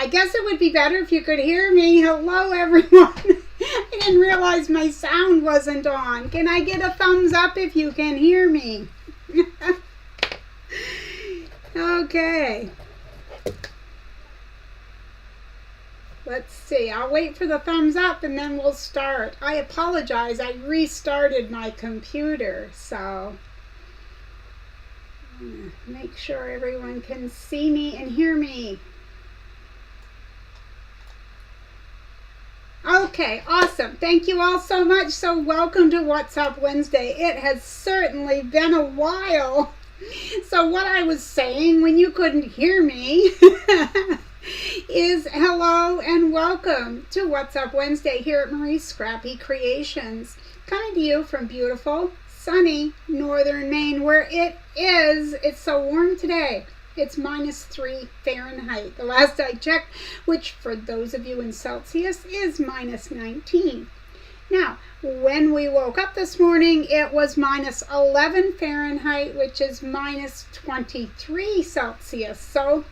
I guess it would be better if you could hear me. Hello, everyone. I didn't realize my sound wasn't on. Can I get a thumbs up if you can hear me? Okay. Let's see. I'll wait for the thumbs up and then we'll start. I apologize. I restarted my computer, so make sure everyone can see me and hear me. Okay, awesome. Thank you all so much. So welcome to What's Up Wednesday. It has certainly been a while. So what I was saying when you couldn't hear me is hello and welcome to What's Up Wednesday here at Marie's Scrappy Creations. Coming to you from beautiful, sunny northern Maine, where it's so warm today. It's -3 Fahrenheit. The last I checked, which for those of you in Celsius is -19. Now, when we woke up this morning, it was -11 Fahrenheit, which is -23 Celsius. So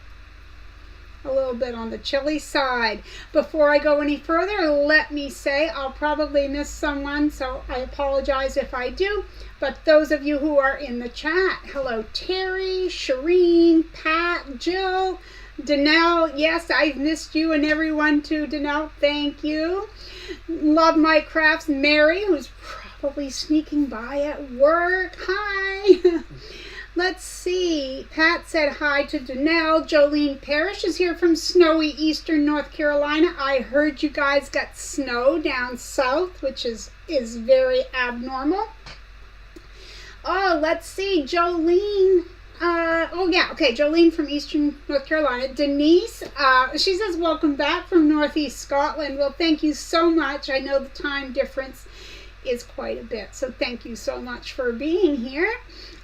a little bit on the chilly side. Before I go any further, let me say I'll probably miss someone, so I apologize if I do. But those of you who are in the chat, hello Terry, Shireen, Pat, Jill, Danelle. Yes, I've missed you and everyone too, Danelle. Thank you. Love My Crafts, Mary, who's probably sneaking by at work. Hi. Let's see. Pat said hi to Danelle. Jolene Parrish is here from snowy eastern North Carolina. I heard you guys got snow down south, which is very abnormal. Oh, let's see. Jolene. Jolene from eastern North Carolina. Denise, she says, welcome back from northeast Scotland. Well, thank you so much. I know the time difference is quite a bit, so thank you so much for being here.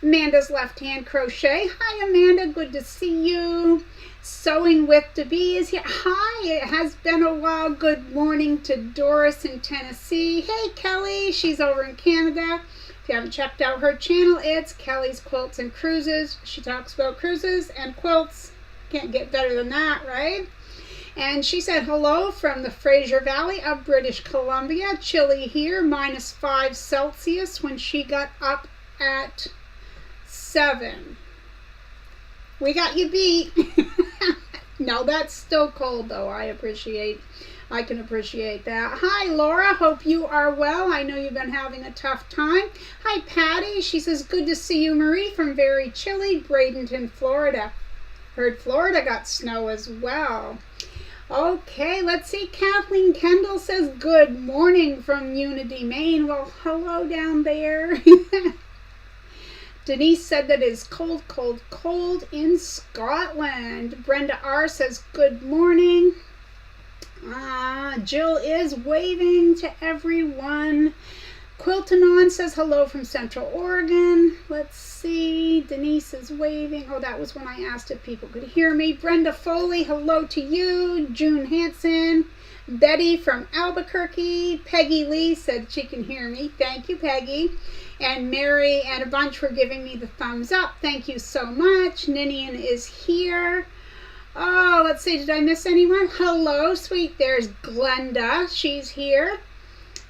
Amanda's Left Hand Crochet. Hi, Amanda. Good to see you. Sewing with Debbie is here. Hi, it has been a while. Good morning to Doris in Tennessee. Hey, Kelly. She's over in Canada. If you haven't checked out her channel, it's Kelly's Quilts and Cruises. She talks about cruises and quilts. Can't get better than that, right? And she said hello from the Fraser Valley of British Columbia. Chilly here, -5 Celsius when she got up at 7. We got you beat. No, that's still cold though. I can appreciate that. Hi, Laura. Hope you are well. I know you've been having a tough time. Hi, Patty. She says, good to see you, Marie, from very chilly Bradenton, Florida. Heard Florida got snow as well. Okay, let's see. Kathleen Kendall says, good morning from Unity, Maine. Well, hello down there. Denise said that it is cold, cold, cold in Scotland. Brenda R. says, good morning. Jill is waving to everyone. Quiltanon says hello from Central Oregon. Let's see. Denise is waving. Oh, that was when I asked if people could hear me. Brenda Foley, hello to you. June Hanson. Betty from Albuquerque. Peggy Lee said she can hear me. Thank you, Peggy. And Mary and a bunch were giving me the thumbs up. Thank you so much. Ninian is here. Oh, let's see, did I miss anyone? Hello, sweet. There's Glenda. She's here.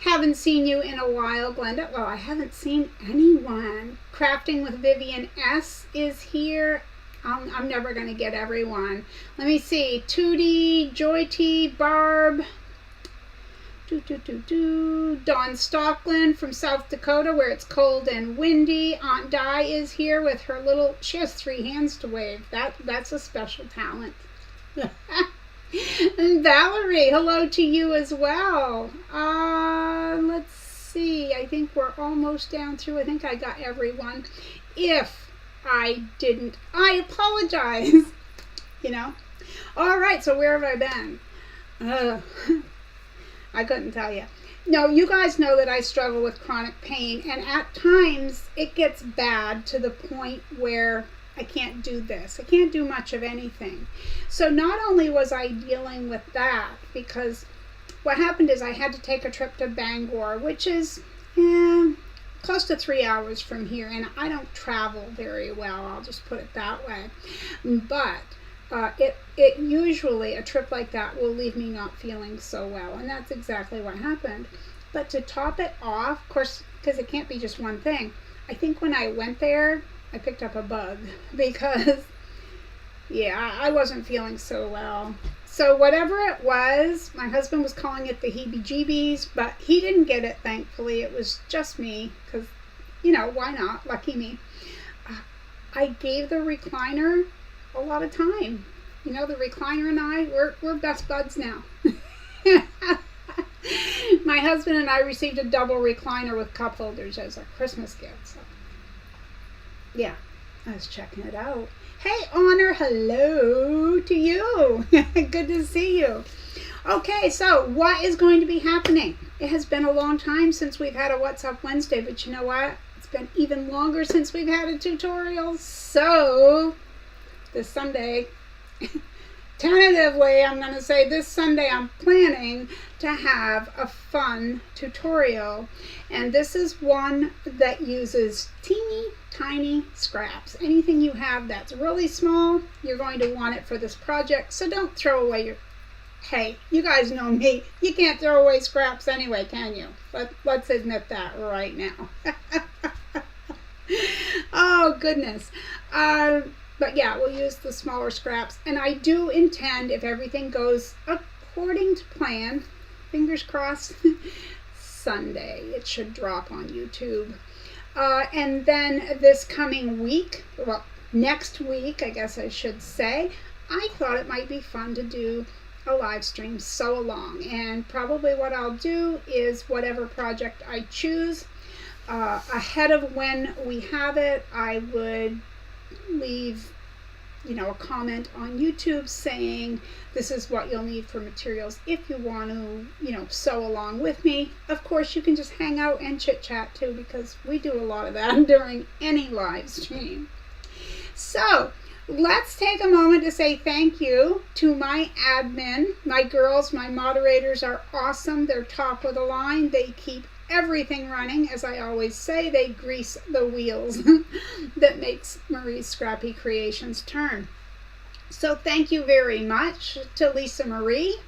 Haven't seen you in a while, Glenda. Well, I haven't seen anyone. Crafting with Vivian S. is here. I'm never going to get everyone. Let me see. Tootie, Joy T, Barb. Dawn Stockland from South Dakota, where it's cold and windy. Aunt Di is here with her little, she has 3 hands to wave. That's a special talent. And Valerie, hello to you as well. Let's see. I think we're almost down through. I think I got everyone. If I didn't, I apologize. You know. All right, so where have I been? I couldn't tell you. No, you guys know that I struggle with chronic pain, and at times it gets bad to the point where I can't do this. I can't do much of anything. So not only was I dealing with that, because what happened is I had to take a trip to Bangor, which is close to 3 hours from here, and I don't travel very well, I'll just put it that way. But it usually, a trip like that will leave me not feeling so well, and that's exactly what happened. But to top it off, of course, because it can't be just one thing, I think when I went there, I picked up a bug because, yeah, I wasn't feeling so well. So whatever it was, my husband was calling it the heebie-jeebies, but he didn't get it, thankfully. It was just me, because, why not? Lucky me. I gave the recliner a lot of time. The recliner and I, we're best buds now. My husband and I received a double recliner with cup holders as a Christmas gift. So, yeah, I was checking it out. Hey, Honor, hello to you. Good to see you. Okay, so what is going to be happening? It has been a long time since we've had a What's Up Wednesday, but you know what? It's been even longer since we've had a tutorial. So, this Sunday, tentatively, I'm going to say this Sunday, I'm planning to have a fun tutorial. And this is one that uses teeny tiny scraps. Anything you have that's really small, you're going to want it for this project. So don't throw away your... Hey, you guys know me. You can't throw away scraps anyway, can you? Let's admit that right now. Oh, goodness. But yeah, we'll use the smaller scraps. And I do intend, if everything goes according to plan, fingers crossed, Sunday it should drop on YouTube. And then this coming week, well, next week, I guess I should say, I thought it might be fun to do a live stream sew along. And probably what I'll do is whatever project I choose, ahead of when we have it, I would leave a comment on YouTube saying this is what you'll need for materials if you want to sew along with me. Of course, you can just hang out and chit chat too, because we do a lot of that during any live stream. So let's take a moment to say thank you to my admin. My girls, my moderators are awesome. They're top of the line. They keep everything running. As I always say, they grease the wheels that makes Marie's Scrappy Creations turn. So thank you very much to Lisa Marie,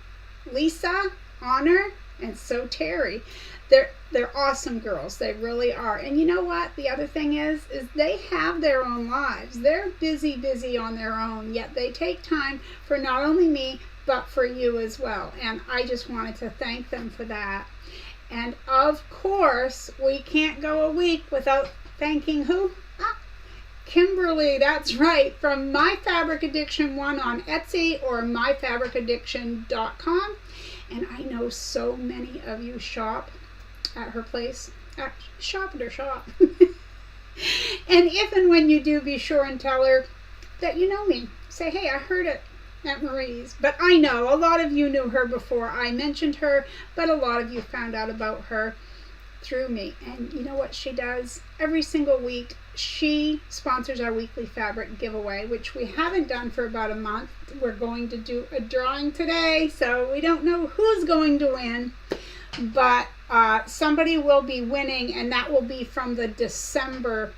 Lisa, Honor, and so Terry. They're awesome girls. They really are. And you know what? The other thing is they have their own lives. They're busy on their own, yet they take time for not only me, but for you as well. And I just wanted to thank them for that. And of course, we can't go a week without thanking who? Kimberly, that's right, from My Fabric Addiction 1 on Etsy or myfabricaddiction.com. And I know so many of you shop at her place. Shop at her shop. And if and when you do, be sure and tell her that you know me. Say, hey, I heard it at Marie's. But I know a lot of you knew her before I mentioned her, but a lot of you found out about her through me. And you know what she does? Every single week, she sponsors our weekly fabric giveaway, which we haven't done for about a month. We're going to do a drawing today, so we don't know who's going to win, but somebody will be winning, and that will be from the December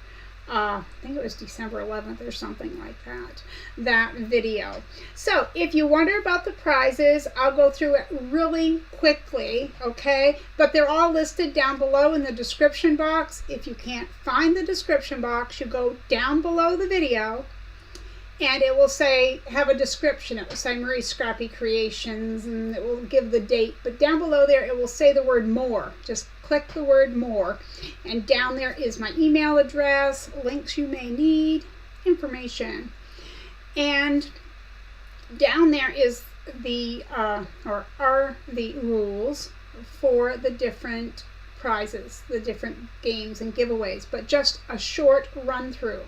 I think it was December 11th or something like that video. So if you wonder about the prizes, I'll go through it really quickly, okay? But they're all listed down below in the description box. If you can't find the description box, you go down below the video and it will say, have a description. It will say Marie's Scrappy Creations, and it will give the date. But down below there, it will say the word more. Just click the word more. And down there is my email address, links you may need, information. And down there is the, are the rules for the different prizes, the different games and giveaways. But just a short run through.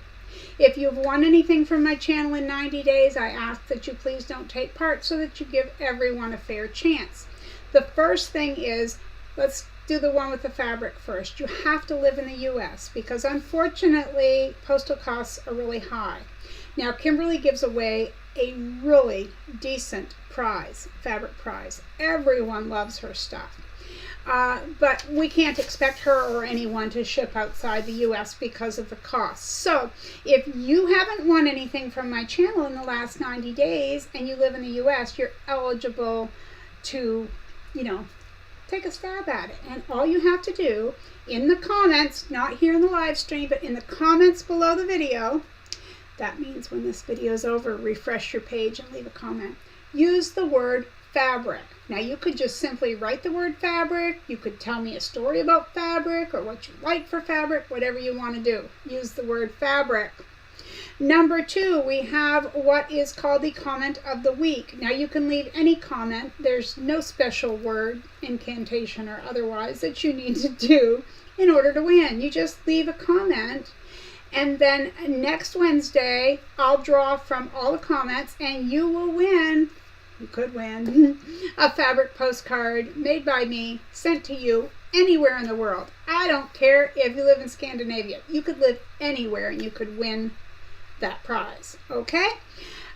If you've won anything from my channel in 90 days, I ask that you please don't take part so that you give everyone a fair chance. The first thing is, let's do the one with the fabric first. You have to live in the U.S. because unfortunately, postal costs are really high. Now, Kimberly gives away a really decent prize, fabric prize. Everyone loves her stuff. But we can't expect her or anyone to ship outside the U.S. because of the cost. So if you haven't won anything from my channel in the last 90 days and you live in the U.S., you're eligible to, take a stab at it. And all you have to do in the comments, not here in the live stream, but in the comments below the video, that means when this video is over, refresh your page and leave a comment. Use the word fabric. Now you could just simply write the word fabric. You could tell me a story about fabric or what you like for fabric, whatever you want to do. Use the word fabric. Number 2, we have what is called the comment of the week. Now you can leave any comment. There's no special word, incantation or otherwise, that you need to do in order to win. You just leave a comment, and then next Wednesday I'll draw from all the comments and you will win. You could win a fabric postcard made by me, sent to you anywhere in the world. I don't care if you live in Scandinavia. You could live anywhere and you could win that prize. Okay?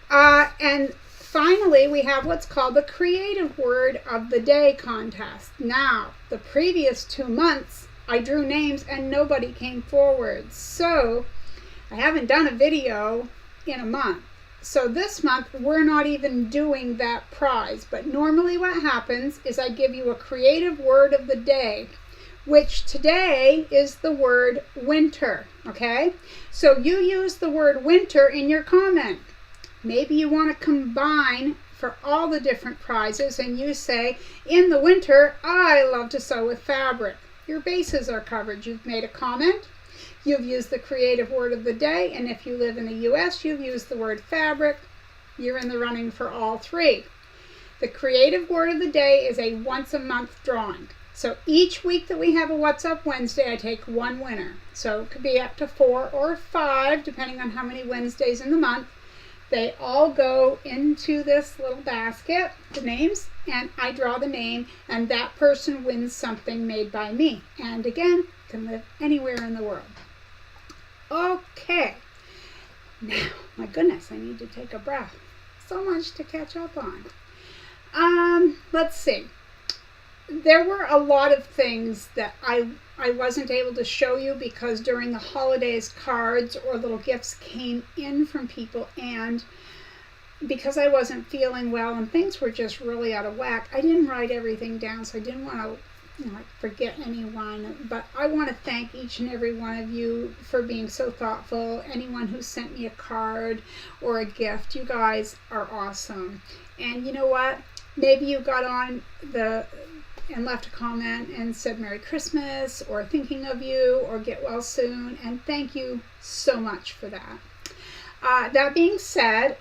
And finally, we have what's called the Creative Word of the Day contest. Now, the previous 2 months, I drew names and nobody came forward. So, I haven't done a video in a month. So this month, we're not even doing that prize. But normally what happens is I give you a creative word of the day, which today is the word winter, okay? So you use the word winter in your comment. Maybe you want to combine for all the different prizes and you say, in the winter, I love to sew with fabric. Your bases are covered. You've made a comment. You've used the creative word of the day, and if you live in the U.S., you've used the word fabric. You're in the running for all 3. The creative word of the day is a once-a-month drawing. So each week that we have a What's Up Wednesday, I take 1 winner. So it could be up to 4 or 5, depending on how many Wednesdays in the month. They all go into this little basket, the names, and I draw the name, and that person wins something made by me. And again, can live anywhere in the world. Okay, now, my goodness, I need to take a breath. So much to catch up on. Let's see. There were a lot of things that I wasn't able to show you because during the holidays, cards or little gifts came in from people, and because I wasn't feeling well and things were just really out of whack, I didn't write everything down, so I didn't want to forget anyone, but I want to thank each and every one of you for being so thoughtful. Anyone who sent me a card or a gift, you guys are awesome. And you know what? Maybe you got on and left a comment and said Merry Christmas or thinking of you or get well soon, and thank you so much for that. That being said,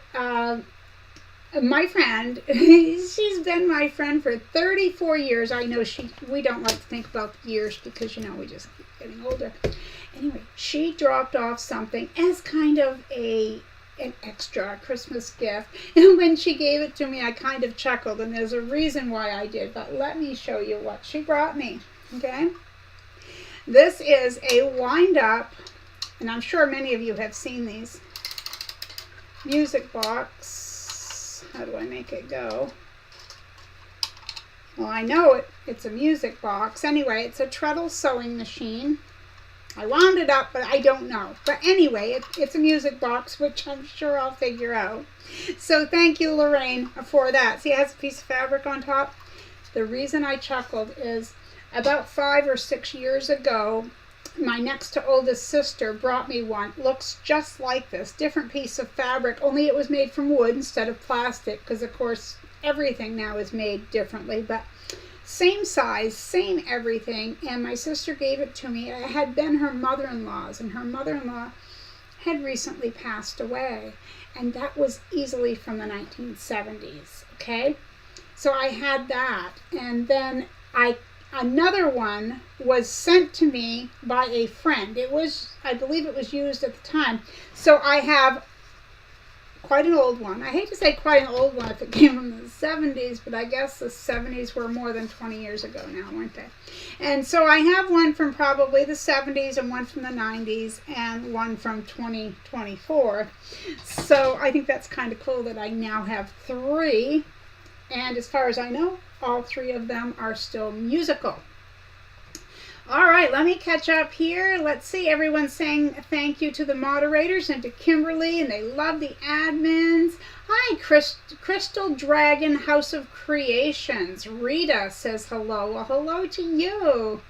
my friend, she's been my friend for 34 years. I know we don't like to think about the years because, we just keep getting older. Anyway, she dropped off something as kind of an extra Christmas gift. And when she gave it to me, I kind of chuckled, and there's a reason why I did. But let me show you what she brought me, okay? This is a wind-up, and I'm sure many of you have seen these, music box. How do I make it go? Well, I know it's a music box. Anyway, it's a treadle sewing machine. I wound it up, but I don't know. But anyway, it's a music box, which I'm sure I'll figure out. So thank you, Lorraine, for that. See, it has a piece of fabric on top. The reason I chuckled is about 5 or 6 years ago, my next to oldest sister brought me one. Looks just like this, different piece of fabric, only it was made from wood instead of plastic, because of course everything now is made differently, but same size, same everything. And my sister gave it to me. It had been her mother-in-law's, and her mother-in-law had recently passed away, and that was easily from the 1970s. Okay, so I had that, and then another one was sent to me by a friend. I believe it was used at the time. So I have quite an old one. I hate to say quite an old one if it came from the 70s, but I guess the 70s were more than 20 years ago now, weren't they? And so I have one from probably the 70s and one from the 90s and one from 2024. So I think that's kind of cool that I now have 3. And as far as I know, all 3 of them are still musical. All right, let me catch up here. Let's see. Everyone's saying thank you to the moderators and to Kimberly, and they love the admins. Hi, Crystal Dragon House of Creations. Rita says hello. Well, hello to you.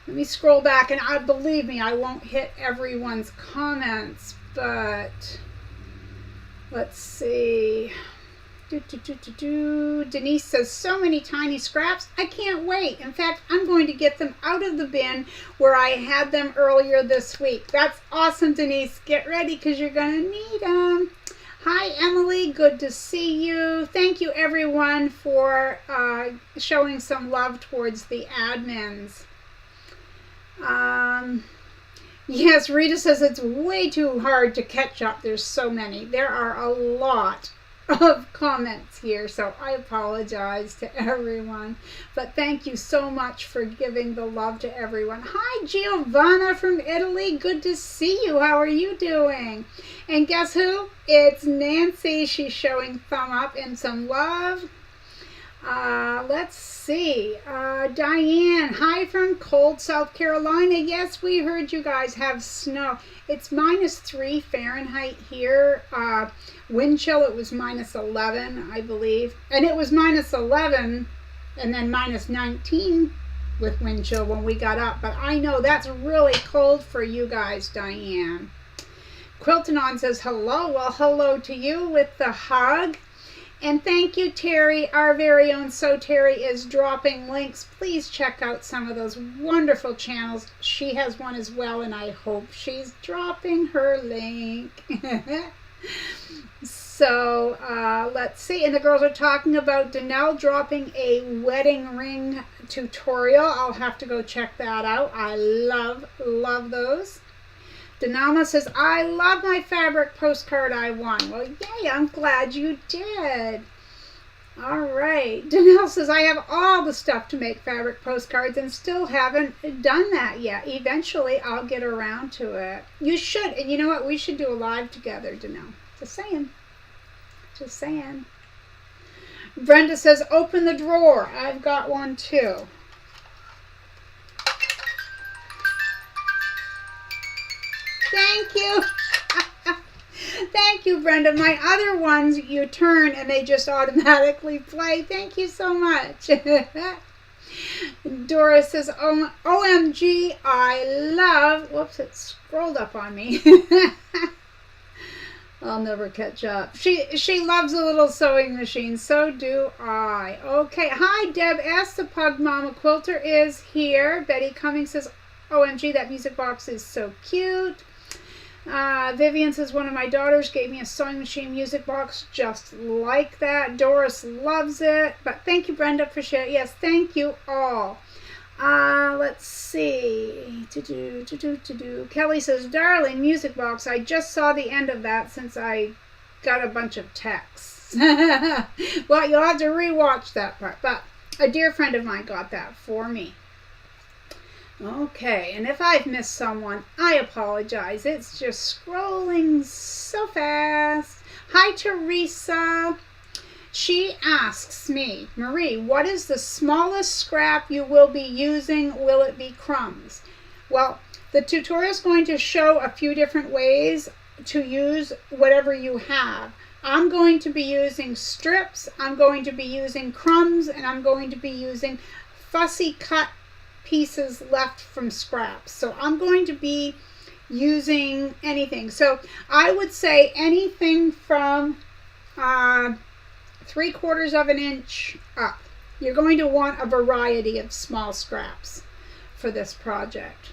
Let me scroll back, and believe me, I won't hit everyone's comments, but let's see. Denise says, so many tiny scraps. I can't wait. In fact, I'm going to get them out of the bin where I had them earlier this week. That's awesome, Denise. Get ready because you're going to need them. Hi, Emily. Good to see you. Thank you, everyone, for showing some love towards the admins. Yes, Rita says it's way too hard to catch up. There's so many. There are a lot of comments here, so I apologize to everyone, but thank you so much for giving the love to everyone. Hi, Giovanna from Italy. Good to see you. How are you doing? And guess who? It's Nancy. She's showing thumb up and some love. Let's see. Diane, hi from cold South Carolina. Yes, we heard you guys have snow. It's -3 Fahrenheit here. Wind chill, it was -11, I believe. And it was -11 and then -19 with wind chill when we got up. But I know that's really cold for you guys, Diane. Quiltanon says hello. Well, hello to you with the hug. And thank you, Terry. Our very own So Terry is dropping links. Please check out some of those wonderful channels. She has one as well, and I hope she's dropping her link. So let's see. And the girls are talking about Danelle dropping a wedding ring tutorial. I'll have to go check that out. I love those. Danama says, I love my fabric postcard I won. Well, yay, I'm glad you did. All right. Danelle says, I have all the stuff to make fabric postcards and still haven't done that yet. Eventually, I'll get around to it. You should. And you know what? We should do a live together, Danelle. Just saying. Just saying. Brenda says, open the drawer. I've got one too. Thank you. Thank you, Brenda. My other ones, you turn and they just automatically play. Thank you so much. Dora says, OMG, I love... Whoops, it scrolled up on me. I'll never catch up. She loves a little sewing machine. So do I. Okay. Hi, Deb S. The Pug Mama Quilter is here. Betty Cummings says, OMG, that music box is so cute. Vivian says, one of my daughters gave me a sewing machine music box just like that. Doris loves it. But thank you, Brenda, for sharing. Yes, thank you all. Let's see. Kelly says, darling music box, I just saw the end of that since I got a bunch of texts. Well, you'll have to rewatch that part. But a dear friend of mine got that for me. Okay, and if I've missed someone, I apologize. It's just scrolling so fast. Hi, Teresa. She asks me, Marie, what is the smallest scrap you will be using? Will it be crumbs? Well, the tutorial is going to show a few different ways to use whatever you have. I'm going to be using strips, I'm going to be using crumbs, and I'm going to be using fussy cut pieces left from scraps. So I'm going to be using anything. So I would say anything from 3/4 of an inch up. You're going to want a variety of small scraps for this project.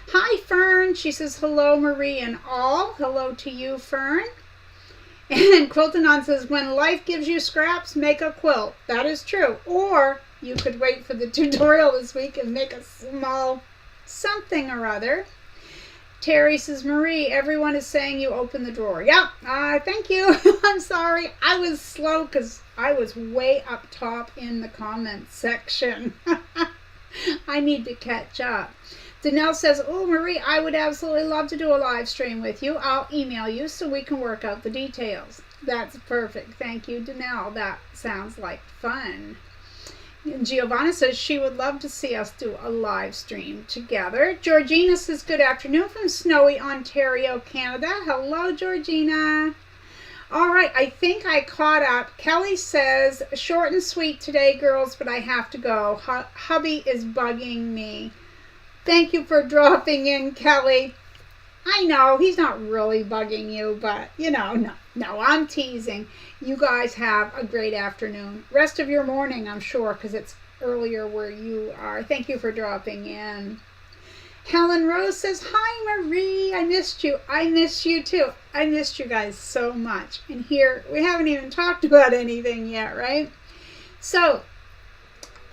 Hi, Fern. She says, hello, Marie and all. Hello to you, Fern. And Quiltanon says, when life gives you scraps, make a quilt. That is true. Or you could wait for the tutorial this week and make a small something or other. Terry says, Marie, everyone is saying you open the drawer. Yep, thank you. I'm sorry. I was slow because I was way up top in the comments section. I need to catch up. Danelle says, oh, Marie, I would absolutely love to do a live stream with you. I'll email you so we can work out the details. That's perfect. Thank you, Danelle. That sounds like fun. Giovanna says she would love to see us do a live stream together. Georgina says good afternoon from snowy Ontario, Canada. Hello, Georgina. All right, I think I caught up. Kelly says, short and sweet today, girls, but I have to go. Hubby is bugging me. Thank you for dropping in, Kelly. I know he's not really bugging you, but no, I'm teasing. You guys have a great afternoon. Rest of your morning, I'm sure, because it's earlier where you are. Thank you for dropping in. Helen Rose says, hi, Marie. I missed you. I miss you, too. I missed you guys so much. And here, we haven't even talked about anything yet, right? So,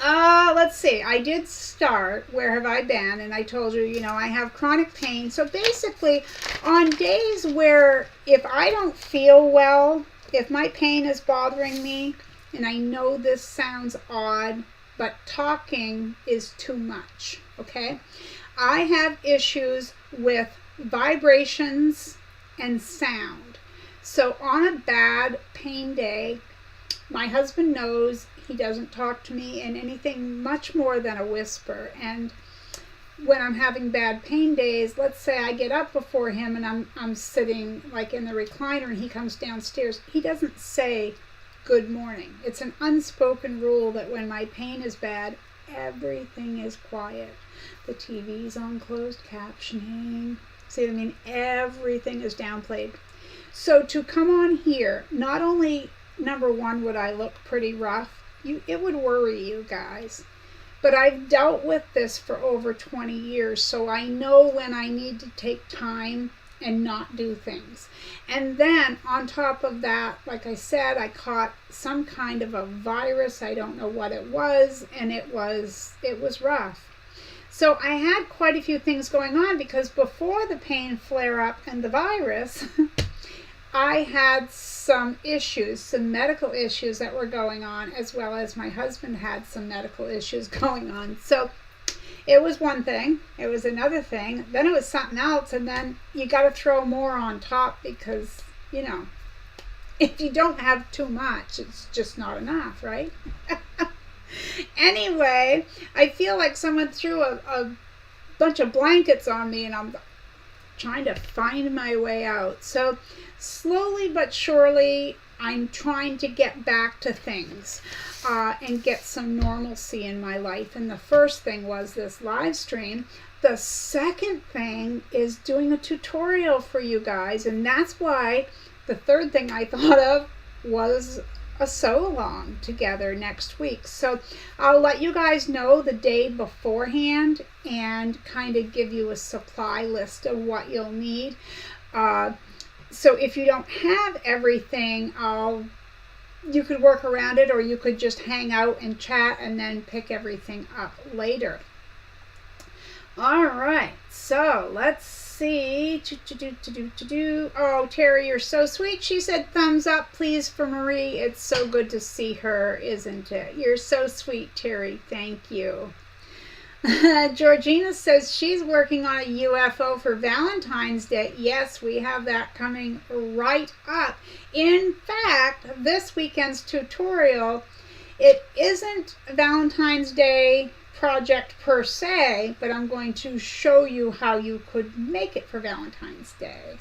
let's see. I did start Where Have I Been? And I told you, I have chronic pain. So basically, on days where if I don't feel well, if my pain is bothering me, and I know this sounds odd, but talking is too much, okay? I have issues with vibrations and sound. So on a bad pain day, my husband knows he doesn't talk to me in anything much more than a whisper. And when I'm having bad pain days, let's say I get up before him and I'm sitting like in the recliner and he comes downstairs, he doesn't say good morning. It's an unspoken rule that when my pain is bad, everything is quiet. The TV's on closed captioning. See what I mean? Everything is downplayed. So to come on here, not only, number one, would I look pretty rough, it would worry you guys. But I've dealt with this for over 20 years, so I know when I need to take time and not do things. And then on top of that, like I said, I caught some kind of a virus. I don't know what it was, and it was rough. So I had quite a few things going on because before the pain flare-up and the virus, I had some issues, some medical issues that were going on, as well as my husband had some medical issues going on. So it was one thing, it was another thing, then it was something else, and then you got to throw more on top because, if you don't have too much, it's just not enough, right? Anyway, I feel like someone threw a bunch of blankets on me and I'm trying to find my way out. So slowly but surely, I'm trying to get back to things and get some normalcy in my life. And the first thing was this live stream. The second thing is doing a tutorial for you guys. And that's why the third thing I thought of was a sew-along together next week. So I'll let you guys know the day beforehand and kind of give you a supply list of what you'll need. So if you don't have everything, you could work around it, or you could just hang out and chat and then pick everything up later. All right, so let's see. Oh, Terry, you're so sweet. She said thumbs up, please, for Marie. It's so good to see her, isn't it? You're so sweet, Terry. Thank you. Georgina says she's working on a UFO for Valentine's Day. Yes, we have that coming right up. In fact, this weekend's tutorial, it isn't Valentine's Day project per se, but I'm going to show you how you could make it for Valentine's Day.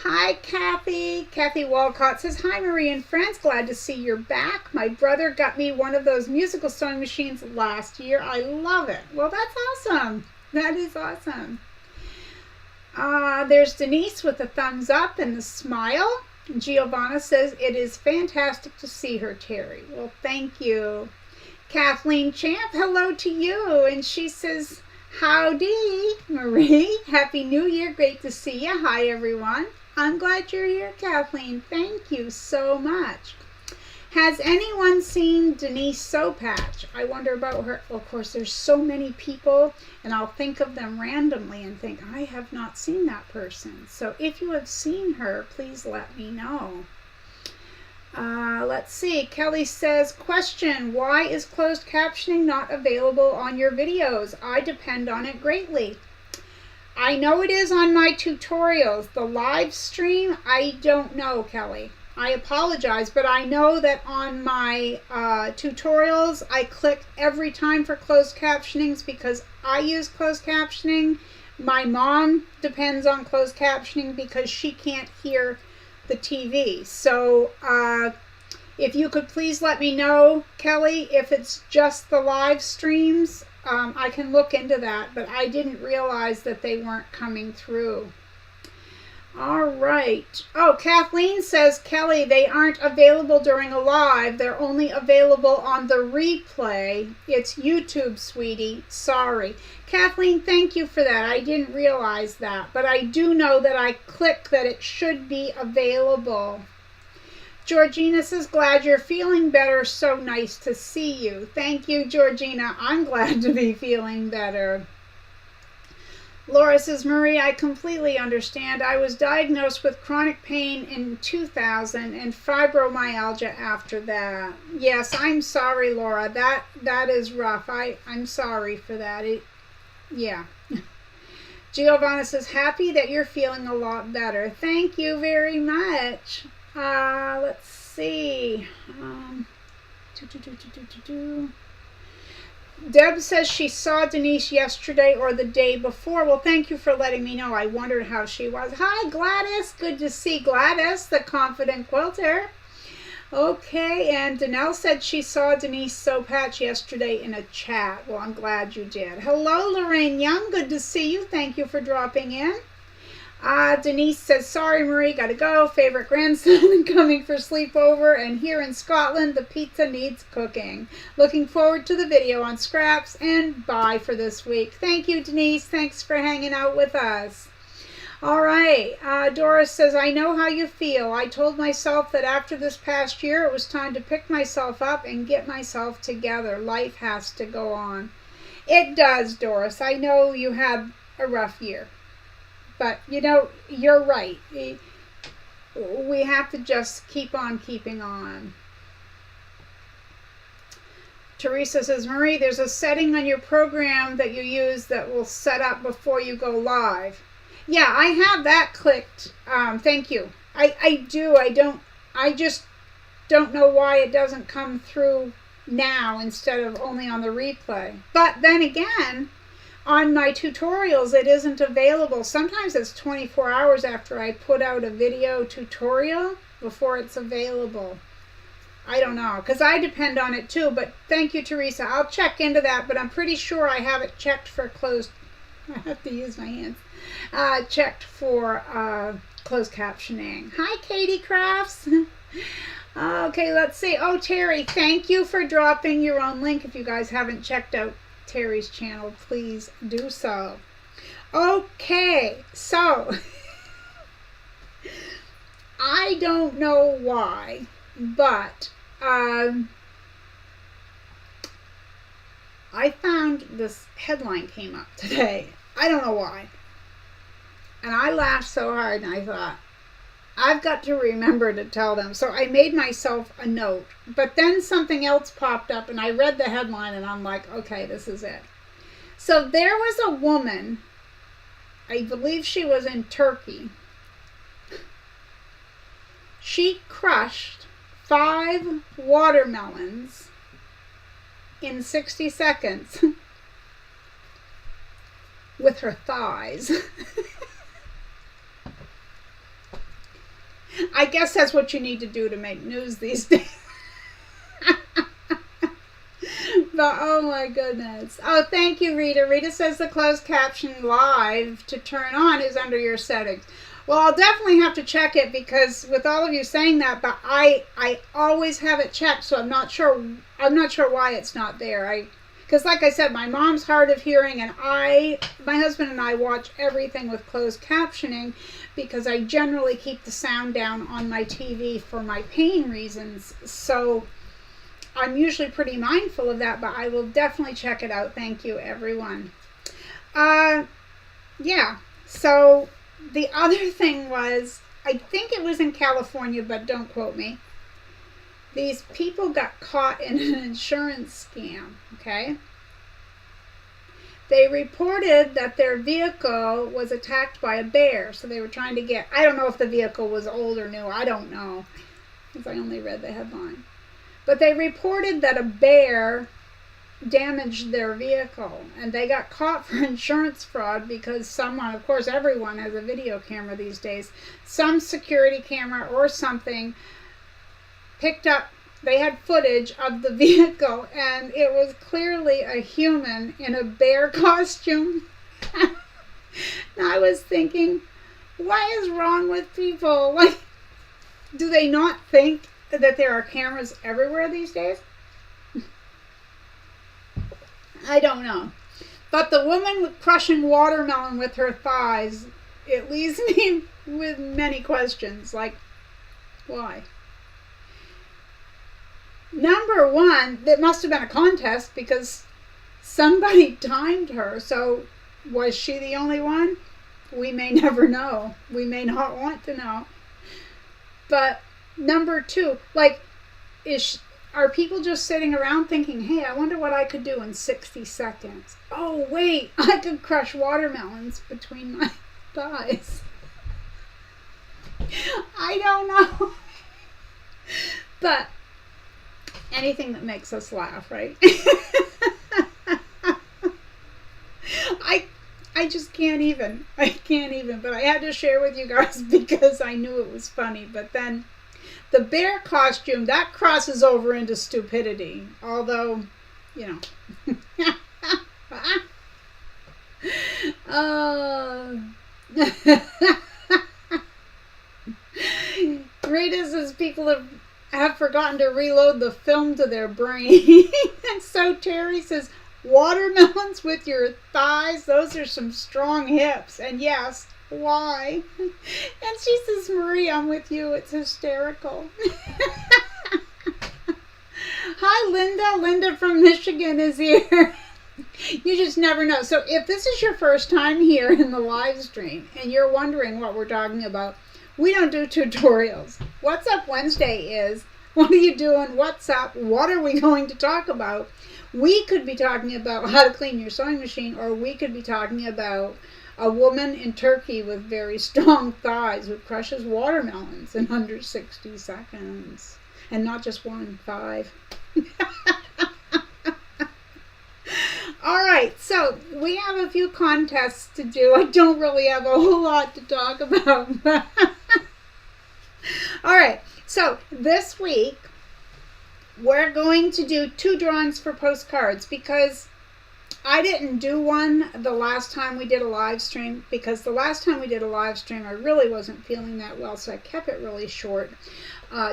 Hi, Kathy. Kathy Walcott says, hi, Marie and friends. Glad to see you're back. My brother got me one of those musical sewing machines last year. I love it. Well, that's awesome. That is awesome. There's Denise with a thumbs up and a smile. Giovanna says, it is fantastic to see her, Terry. Well, thank you. Kathleen Champ, hello to you. And she says, howdy, Marie. Happy New Year. Great to see you. Hi, everyone. I'm glad you're here, Kathleen. Thank you so much. Has anyone seen Denise Sopatch? I wonder about her. Well, of course, there's so many people, and I'll think of them randomly and think, I have not seen that person. So if you have seen her, please let me know. Let's see. Kelly says, question, why is closed captioning not available on your videos? I depend on it greatly. I know it is on my tutorials. The live stream, I don't know, Kelly. I apologize, but I know that on my tutorials, I click every time for closed captionings because I use closed captioning. My mom depends on closed captioning because she can't hear the TV. So if you could please let me know, Kelly, if it's just the live streams, I can look into that, but I didn't realize that they weren't coming through. All right. Oh, Kathleen says, Kelly, they aren't available during a live. They're only available on the replay. It's YouTube, sweetie. Sorry. Kathleen, thank you for that. I didn't realize that, but I do know that I click that it should be available. Georgina says, glad you're feeling better. So nice to see you. Thank you, Georgina. I'm glad to be feeling better. Laura says, Marie, I completely understand. I was diagnosed with chronic pain in 2000 and fibromyalgia after that. Yes, I'm sorry, Laura. That is rough. I'm sorry for that. Yeah. Giovanna says, happy that you're feeling a lot better. Thank you very much. Let's see. Deb says she saw Denise yesterday or the day before. Well, thank you for letting me know. I wondered how she was. Hi, Gladys. Good to see Gladys, the confident quilter. Okay, and Danelle said she saw Denise Soap Hatch yesterday in a chat. Well, I'm glad you did. Hello, Lorraine Young. Good to see you. Thank you for dropping in. Denise says, sorry, Marie, gotta go. Favorite grandson coming for sleepover, and here in Scotland, the pizza needs cooking. Looking forward to the video on scraps, and bye for this week. Thank you, Denise. Thanks for hanging out with us. All right. Doris says, I know how you feel. I told myself that after this past year, it was time to pick myself up and get myself together. Life has to go on. It does, Doris. I know you had a rough year. But, you know, you're right. We have to just keep on keeping on. Teresa says, Marie, there's a setting on your program that you use that will set up before you go live. Yeah, I have that clicked. Thank you. I do. I just don't know why it doesn't come through now instead of only on the replay. But then again, on my tutorials, it isn't available. Sometimes it's 24 hours after I put out a video tutorial before it's available. I don't know, because I depend on it too. But thank you, Teresa. I'll check into that, but I'm pretty sure I have it checked for closed. I have to use my hands. Checked for closed captioning. Hi, Katie Crafts. Okay, let's see. Oh, Terry, thank you for dropping your own link. If you guys haven't checked out Terry's channel, please do so. Okay, so I don't know why, but I found this headline came up today. I don't know why. And I laughed so hard and I thought, I've got to remember to tell them. So I made myself a note. But then something else popped up and I read the headline and I'm like, okay, this is it. So there was a woman, I believe she was in Turkey. She crushed 5 watermelons in 60 seconds with her thighs. I guess that's what you need to do to make news these days. But oh my goodness. Oh, thank you, Rita. Rita says the closed caption live to turn on is under your settings. Well, I'll definitely have to check it because with all of you saying that, but I always have it checked, so I'm not sure why it's not there. Because like I said, my mom's hard of hearing, and my husband and I watch everything with closed captioning because I generally keep the sound down on my TV for my pain reasons. So I'm usually pretty mindful of that, but I will definitely check it out. Thank you, everyone. Yeah, so the other thing was, I think it was in California, but don't quote me. These people got caught in an insurance scam, okay? They reported that their vehicle was attacked by a bear, so they were trying to get, I don't know if the vehicle was old or new, I don't know. because I only read the headline. But they reported that a bear damaged their vehicle, and they got caught for insurance fraud because someone, of course everyone has a video camera these days, some security camera or something picked up, they had footage of the vehicle, and it was clearly a human in a bear costume. And I was thinking, what is wrong with people? Like, do they not think that there are cameras everywhere these days? I don't know. But the woman crushing watermelon with her thighs, it leaves me with many questions. Like, why? Number one, it must have been a contest because somebody timed her. So was she the only one? We may never know. We may not want to know. But number two, like, are people just sitting around thinking, hey, I wonder what I could do in 60 seconds. Oh, wait, I could crush watermelons between my thighs. I don't know. But anything that makes us laugh, right? I just can't even. I can't even. But I had to share with you guys because I knew it was funny. But then the bear costume, that crosses over into stupidity. Although, you know. Rita says people have forgotten to reload the film to their brain. And so Terry says, watermelons with your thighs, those are some strong hips. And yes, why? And she says, Marie, I'm with you. It's hysterical. Hi, Linda. Linda from Michigan is here. You just never know. So if this is your first time here in the live stream and you're wondering what we're talking about, we don't do tutorials. What's Up Wednesday is, what are you doing? What's up? What are we going to talk about? We could be talking about how to clean your sewing machine, or we could be talking about a woman in Turkey with very strong thighs who crushes watermelons in under 60 seconds. And not just 1, 5. All right, so we have a few contests to do. I don't really have a whole lot to talk about. All right, so this week we're going to do 2 drawings for postcards because I didn't do one the last time we did a live stream, because the last time we did a live stream I really wasn't feeling that well, so I kept it really short,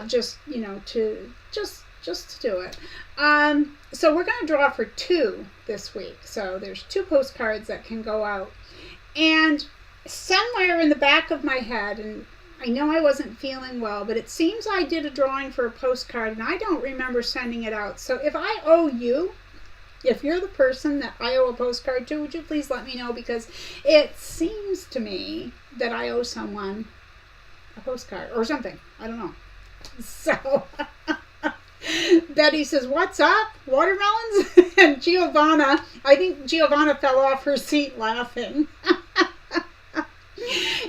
just to do it. So we're going to draw for 2 this week. So there's 2 postcards that can go out. And somewhere in the back of my head, and I know I wasn't feeling well, but it seems I did a drawing for a postcard and I don't remember sending it out. So if I owe you, if you're the person that I owe a postcard to, would you please let me know, because it seems to me that I owe someone a postcard or something. I don't know. So Betty says, what's up? Watermelons? And Giovanna, I think Giovanna fell off her seat laughing.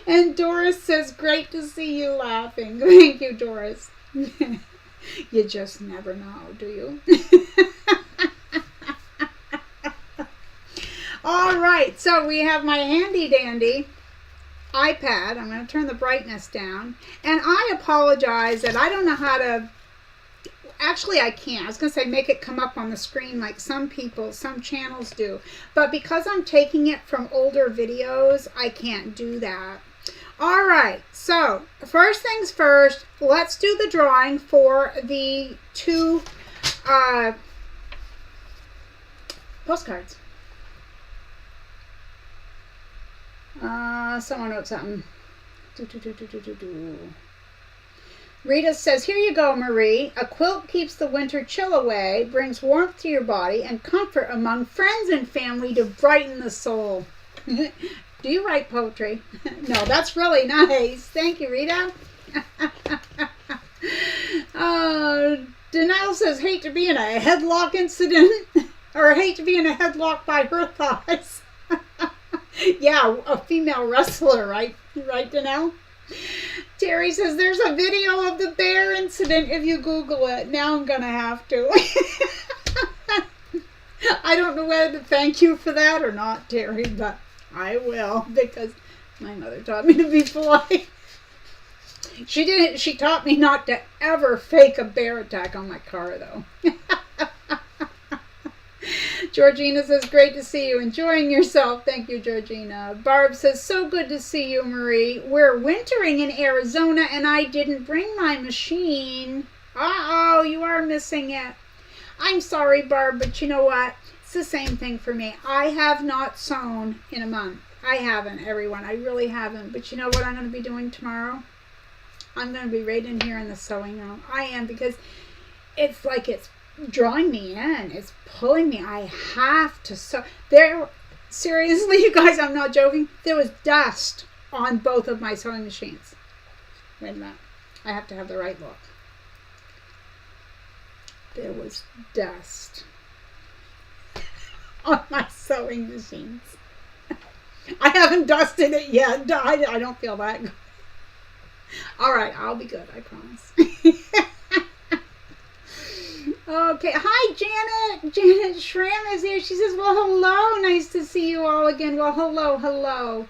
And Doris says, great to see you laughing. Thank you, Doris. You just never know, do you? All right, so we have my handy dandy iPad. I'm going to turn the brightness down. And I apologize that I don't know how to... Actually, I can't. I was going to say make it come up on the screen like some channels do. But because I'm taking it from older videos, I can't do that. All right. So, first things first, let's do the drawing for the 2 postcards. Someone wrote something. Rita says, here you go, Marie. A quilt keeps the winter chill away, brings warmth to your body, and comfort among friends and family to brighten the soul. Do you write poetry? No, that's really nice. Thank you, Rita. Danelle says, hate to be in a headlock incident, or hate to be in a headlock by her thighs. Yeah, a female wrestler, right? Right, Danelle? Terry says there's a video of the bear incident if you Google it. Now I'm going to have to. I don't know whether to thank you for that or not, Terry, but I will, because my mother taught me to be polite. She taught me not to ever fake a bear attack on my car, though. Georgina says, great to see you. Enjoying yourself. Thank you, Georgina. Barb says, so good to see you, Marie. We're wintering in Arizona, and I didn't bring my machine. Uh-oh, you are missing it. I'm sorry, Barb, but you know what? It's the same thing for me. I have not sewn in a month. I haven't, everyone. I really haven't. But you know what I'm going to be doing tomorrow? I'm going to be right in here in the sewing room. I am, because it's like it's drawing me in. It's pulling me. I have to sew. Seriously, you guys, I'm not joking. There was dust on both of my sewing machines. Wait a minute. I have to have the right look. There was dust on my sewing machines. I haven't dusted it yet. I don't feel that good. All right, I'll be good, I promise. Okay, hi Janet. Janet Schramm is here. She says, well, hello. Nice to see you all again. Well, hello.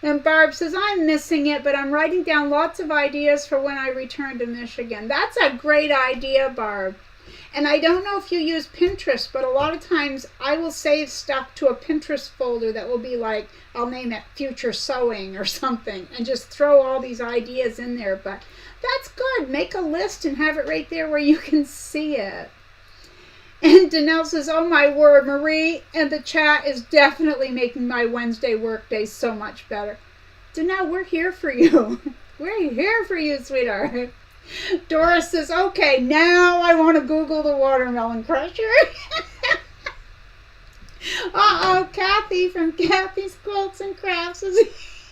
And Barb says, I'm missing it, but I'm writing down lots of ideas for when I return to Michigan. That's a great idea, Barb. And I don't know if you use Pinterest, but a lot of times I will save stuff to a Pinterest folder that will be like, I'll name it Future Sewing or something, and just throw all these ideas in there. But that's good. Make a list and have it right there where you can see it. And Danelle says, oh my word, Marie and the chat is definitely making my Wednesday work day so much better. Danelle, we're here for you. We're here for you, sweetheart. Doris says, okay, now I want to Google the watermelon crusher. Uh-oh, Kathy from Kathy's Quilts and Crafts is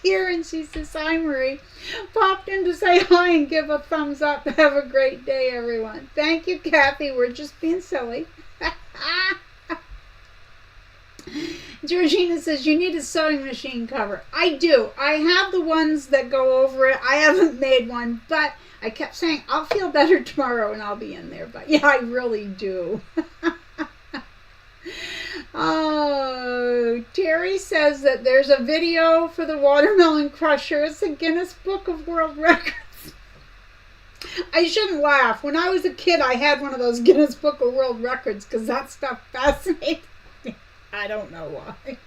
here, and she says, hi, Marie. Popped in to say hi and give a thumbs up. Have a great day, everyone. Thank you, Kathy. We're just being silly. Georgina says, you need a sewing machine cover. I do. I have the ones that go over it. I haven't made one, but I kept saying, I'll feel better tomorrow and I'll be in there. But yeah, I really do. Oh, Terry says that there's a video for the watermelon crusher. It's a Guinness Book of World Records. I shouldn't laugh. When I was a kid, I had one of those Guinness Book of World Records because that stuff fascinates me. I don't know why.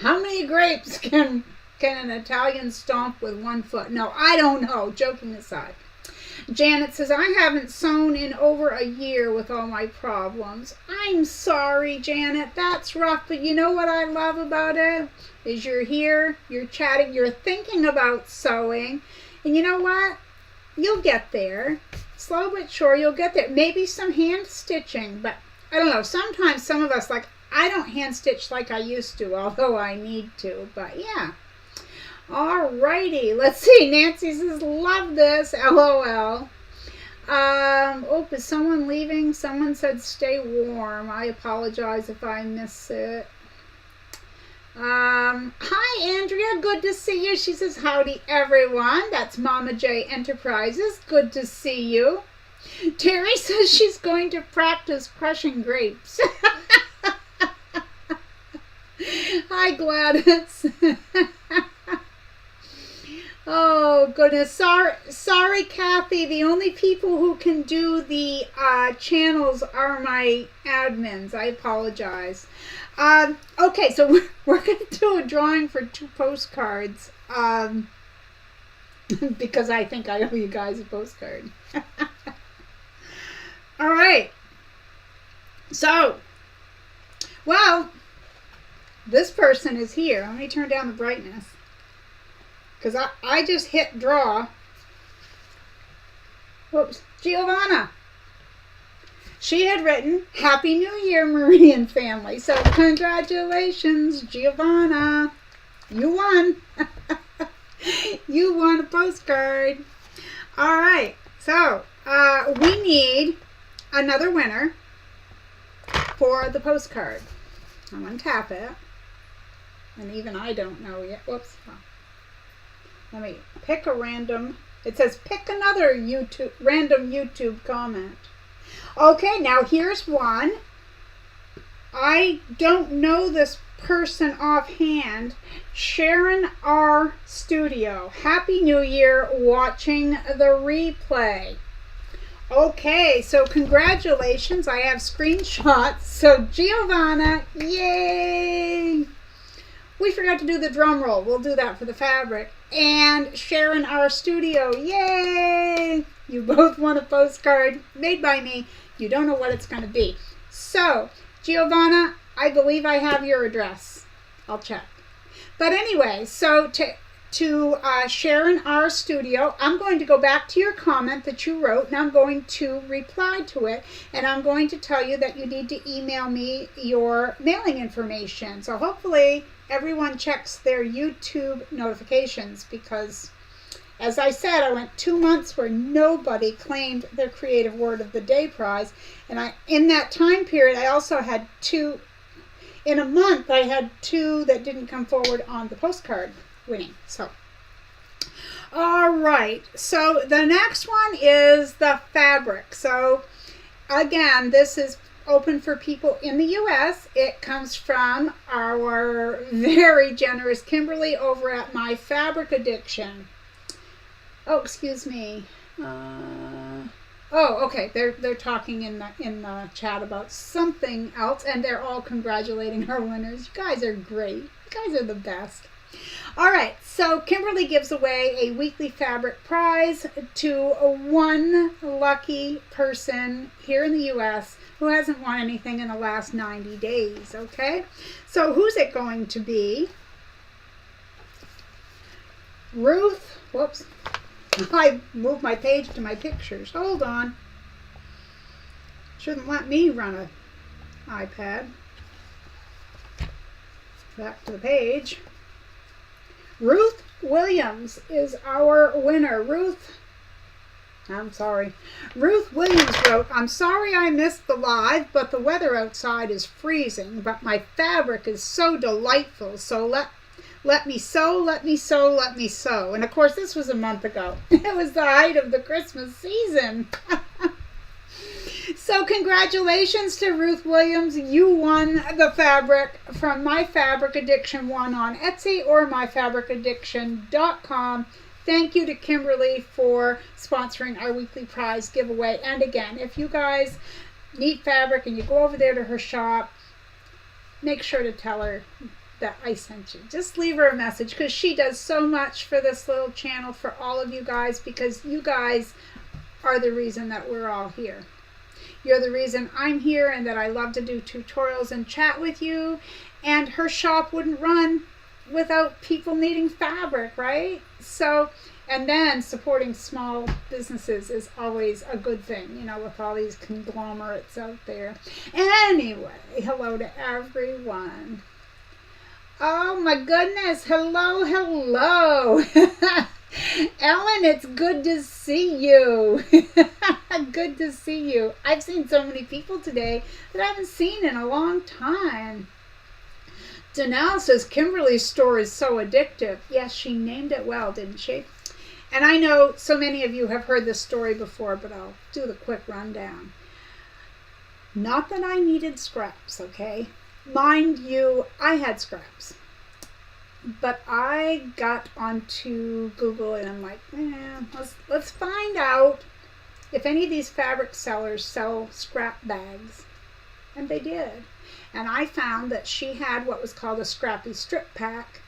How many grapes can an Italian stomp with one foot? No, I don't know. Joking aside. Janet says, I haven't sewn in over a year with all my problems. I'm sorry, Janet. That's rough. But you know what I love about it? Is you're here, you're chatting, you're thinking about sewing. And you know what? You'll get there. Slow but sure, you'll get there. Maybe some hand stitching. But I don't know. Sometimes some of us, like, I don't hand stitch like I used to, although I need to. But yeah. Alrighty, let's see. Nancy says, love this, LOL. Is someone leaving? Someone said stay warm. I apologize if I miss it. Hi, Andrea. Good to see you. She says, howdy, everyone. That's Mama J Enterprises. Good to see you. Terry says she's going to practice crushing grapes. Hi, Gladys. Oh, goodness. Sorry, Kathy. The only people who can do the channels are my admins. I apologize. Okay, so we're going to do a drawing for 2 postcards. Because I think I owe you guys a postcard. All right. So, well, this person is here. Let me turn down the brightness. Because I just hit draw. Whoops. Giovanna. She had written, Happy New Year, Marie and family. So congratulations, Giovanna. You won. You won a postcard. All right. So we need another winner for the postcard. I'm going to tap it. And even I don't know yet. Whoops. let me pick a random, it says pick another random YouTube comment. Okay, now here's one. I don't know this person offhand. Sharon R. Studio. Happy New Year, watching the replay. Okay, so congratulations. I have screenshots. So Giovanna, yay! We forgot to do the drum roll. We'll do that for the fabric. And Sharon R. Studio, yay! You both won a postcard made by me. You don't know what it's going to be. So, Giovanna, I believe I have your address. I'll check. But anyway, so to Sharon R. Studio, I'm going to go back to your comment that you wrote, and I'm going to reply to it, and I'm going to tell you that you need to email me your mailing information. So hopefully everyone checks their YouTube notifications, because as I said, I went 2 months where nobody claimed their Creative Word of the Day prize, and in that time period I also had in a month I had 2 that didn't come forward on the postcard winning. So all right, so the next one is the fabric. So again, this is open for people in the US. It comes from our very generous Kimberly over at My Fabric Addiction. Oh, excuse me. Oh, okay. They're talking in the chat about something else, and they're all congratulating our winners. You guys are great. You guys are the best. All right, so Kimberly gives away a weekly fabric prize to one lucky person here in the U.S. who hasn't won anything in the last 90 days, okay? So who's it going to be? Ruth, whoops. I moved my page to my pictures. Hold on. Shouldn't let me run an iPad. Back to the page. Ruth Williams is our winner. Ruth Williams wrote, I'm sorry I missed the live, but the weather outside is freezing, but my fabric is so delightful, so let me sew, let me sew, let me sew. And of course, this was a month ago. It was the height of the Christmas season. So congratulations to Ruth Williams. You won the fabric from My Fabric Addiction 1 on Etsy or myfabricaddiction.com. Thank you to Kimberly for sponsoring our weekly prize giveaway. And again, if you guys need fabric and you go over there to her shop, make sure to tell her that I sent you. Just leave her a message, because she does so much for this little channel, for all of you guys, because you guys are the reason that we're all here. You're the reason I'm here and that I love to do tutorials and chat with you. And her shop wouldn't run without people needing fabric, right? So, and then supporting small businesses is always a good thing, you know, with all these conglomerates out there. Anyway, hello to everyone. Oh my goodness, hello, hello. Ellen, it's good to see you. Good to see you. I've seen so many people today that I haven't seen in a long time. Danelle says Kimberly's store is so addictive. Yes, she named it well, didn't she? And I know so many of you have heard this story before, but I'll do the quick rundown. Not that I needed scraps, okay? Mind you, I had scraps. But I got onto Google and I'm like, let's find out if any of these fabric sellers sell scrap bags. And they did. And I found that she had what was called a scrappy strip pack,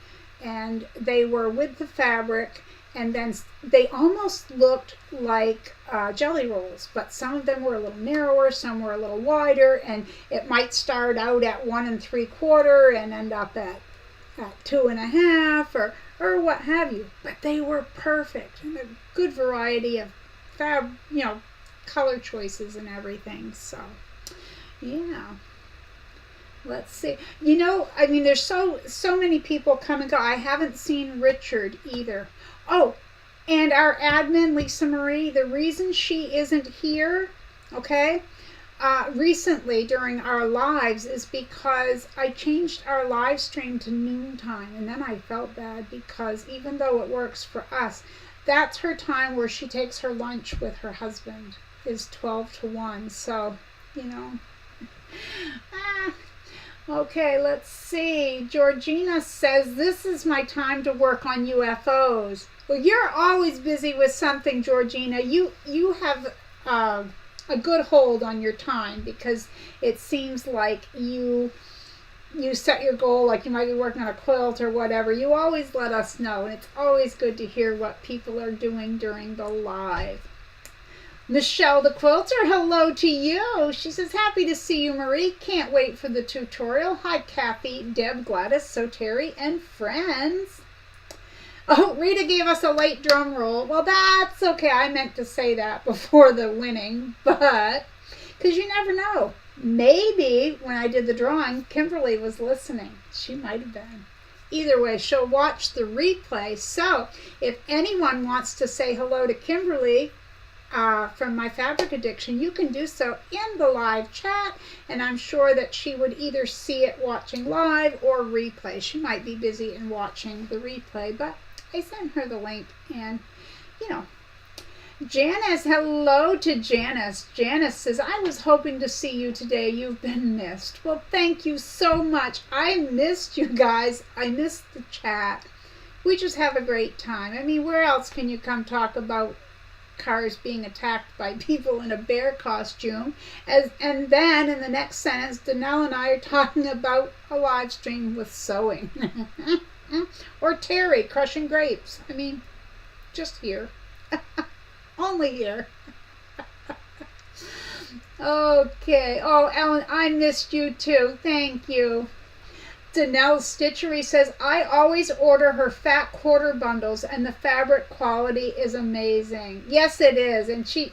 and they were with the fabric, and then they almost looked like jelly rolls, but some of them were a little narrower, some were a little wider, and it might start out at 1 3/4 and end up at 2 1/2 or what have you. But they were perfect, and a good variety of color choices and everything. So yeah, let's see. You know, I mean, there's so many people come and go. I haven't seen Richard either. Oh, and our admin, Lisa Marie, the reason she isn't here, okay, recently during our lives is because I changed our live stream to noontime, and then I felt bad because even though it works for us, that's her time where she takes her lunch with her husband, is 12 to 1. So, you know. Okay, let's see. Georgina says, this is my time to work on UFOs. Well, you're always busy with something, Georgina. You have a good hold on your time, because it seems like you set your goal, like you might be working on a quilt or whatever. You always let us know, and it's always good to hear what people are doing during the live. Michelle the Quilter, hello to you. She says, happy to see you, Marie. Can't wait for the tutorial. Hi, Kathy, Deb, Gladys, Soteri, and friends. Oh, Rita gave us a late drum roll. Well, that's okay. I meant to say that before the winning, but because you never know. Maybe when I did the drawing, Kimberly was listening. She might have been. Either way, she'll watch the replay. So if anyone wants to say hello to Kimberly, from My Fabric Addiction, you can do so in the live chat, and I'm sure that she would either see it watching live or replay. She might be busy in watching the replay, but I sent her the link, and you know. Janice, hello to Janice. Janice says, I was hoping to see you today. You've been missed. Well, thank you so much. I missed you guys. I missed the chat. We just have a great time. I mean, where else can you come talk about cars being attacked by people in a bear costume? And then in the next sentence, Danelle and I are talking about a live stream with sewing. Or Terry crushing grapes. I mean, just here. Only here. Okay. Oh, Ellen, I missed you too. Thank you. Danelle Stitchery says, I always order her fat quarter bundles, and the fabric quality is amazing. Yes, it is. And she,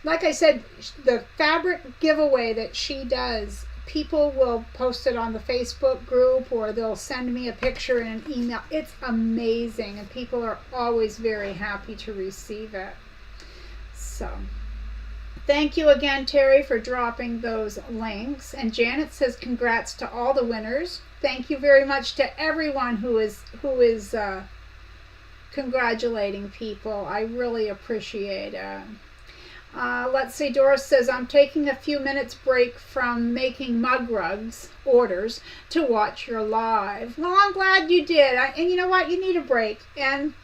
like I said, the fabric giveaway that she does, people will post it on the Facebook group, or they'll send me a picture in an email. It's amazing, and people are always very happy to receive it. So thank you again, Terry, for dropping those links. And Janet says, congrats to all the winners. Thank you very much to everyone who is congratulating people. I really appreciate it. Let's see, Doris says, I'm taking a few minutes break from making mug rugs orders to watch your live. Well, I'm glad you did. And you know what? You need a break. And,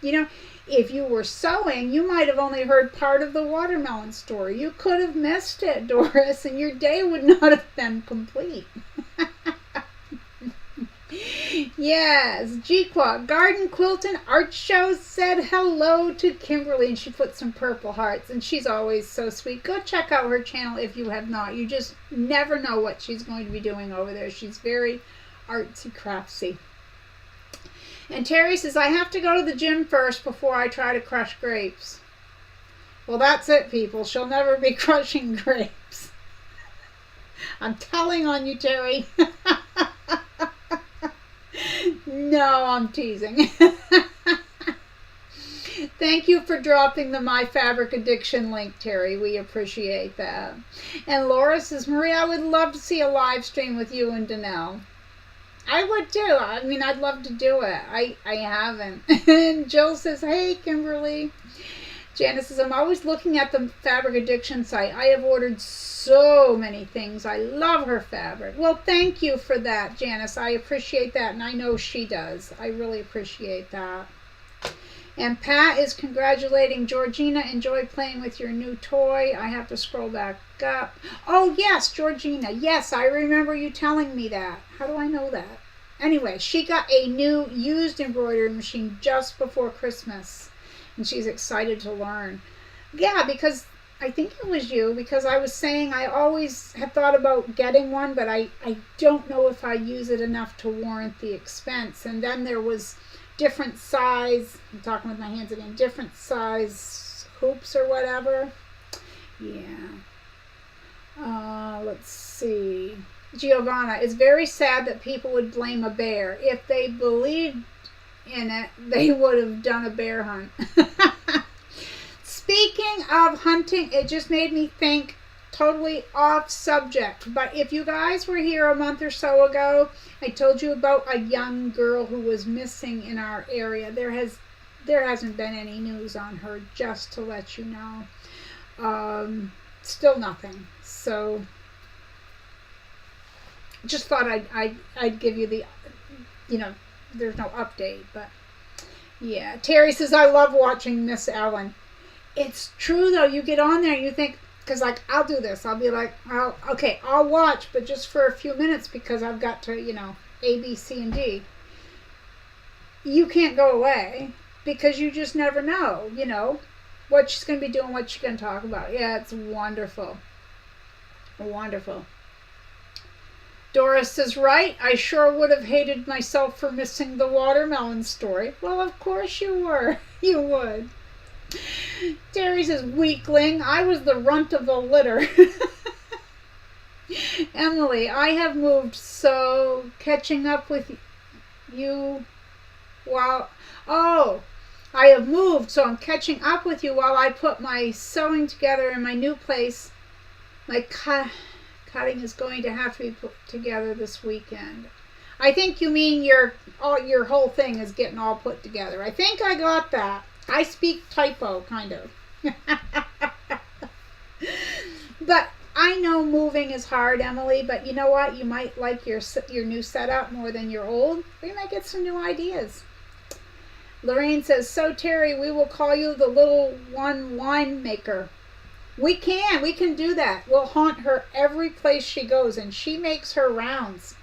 you know, if you were sewing, you might have only heard part of the watermelon story. You could have missed it, Doris, and your day would not have been complete. Yes, G-Quad, Garden Quilt and Art Show said hello to Kimberly, and she put some purple hearts, and she's always so sweet. Go check out her channel if you have not. You just never know what she's going to be doing over there. She's very artsy craftsy. And Terry says, I have to go to the gym first before I try to crush grapes. Well, that's it, people. She'll never be crushing grapes. I'm telling on you, Terry. No, I'm teasing. Thank you for dropping the My Fabric Addiction link, Terry. We appreciate that. And Laura says, Maria, I would love to see a live stream with you and Danelle. I would too. I mean, I'd love to do it. I haven't. And Jill says, hey, Kimberly. Janice says, I'm always looking at the Fabric Addiction site. I have ordered so many things. I love her fabric. Well, thank you for that, Janice. I appreciate that, and I know she does. I really appreciate that. And Pat is congratulating Georgina. Enjoy playing with your new toy. I have to scroll back up. Oh, yes, Georgina. Yes, I remember you telling me that. How do I know that? Anyway, she got a new used embroidery machine just before Christmas, and she's excited to learn. Yeah, because I think it was you, because I was saying I always have thought about getting one, but I don't know if I use it enough to warrant the expense. And then there was different size, I'm talking with my hands again, different size hoops or whatever. Yeah. Let's see. Giovanna, it's very sad that people would blame a bear. If they believed in it, they would have done a bear hunt. Speaking of hunting, it just made me think, totally off subject, but if you guys were here a month or so ago, I told you about a young girl who was missing in our area. There hasn't been any news on her, just to let you know. Still nothing. So just thought I'd give you the, there's no update, but yeah. Terry says, I love watching Miss Ellen. It's true though. You get on there and you think, because like I'll do this. I'll be like, I'll watch, but just for a few minutes because I've got to, A, B, C, and D. You can't go away because you just never know, what she's going to be doing, what she's going to talk about. Yeah, it's wonderful. Wonderful. Doris says, right, I sure would have hated myself for missing the watermelon story. Well, of course you were. You would. Terry says, weakling, I was the runt of the litter. Emily, I have moved, so catching up with you while... Oh, I have moved, so I'm catching up with you while I put my sewing together in my new place. My cutting is going to have to be put together this weekend. I think you mean your whole thing is getting all put together. I think I got that. I speak typo, kind of. But I know moving is hard, Emily, but you know what? You might like your new setup more than your old. We might get some new ideas. Lorraine says, so Terry, we will call you the little one winemaker. We can do that. We'll haunt her every place she goes, and she makes her rounds.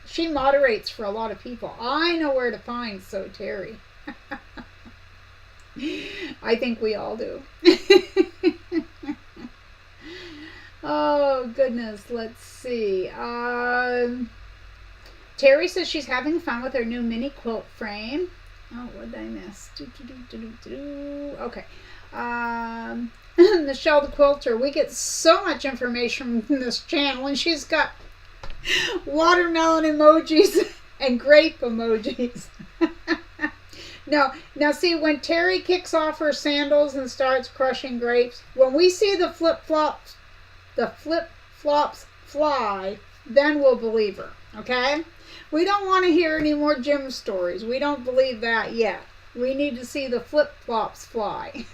She moderates for a lot of people. I know where to find So Terry. I think we all do. Oh, goodness. Let's see. Terry says she's having fun with her new mini quilt frame. Oh, what did I miss? Okay. Michelle the Quilter. We get so much information from this channel, and she's got watermelon emojis and grape emojis. Now see, when Terry kicks off her sandals and starts crushing grapes, when we see the flip-flops fly, then we'll believe her, okay? We don't want to hear any more Jim stories. We don't believe that yet. We need to see the flip-flops fly.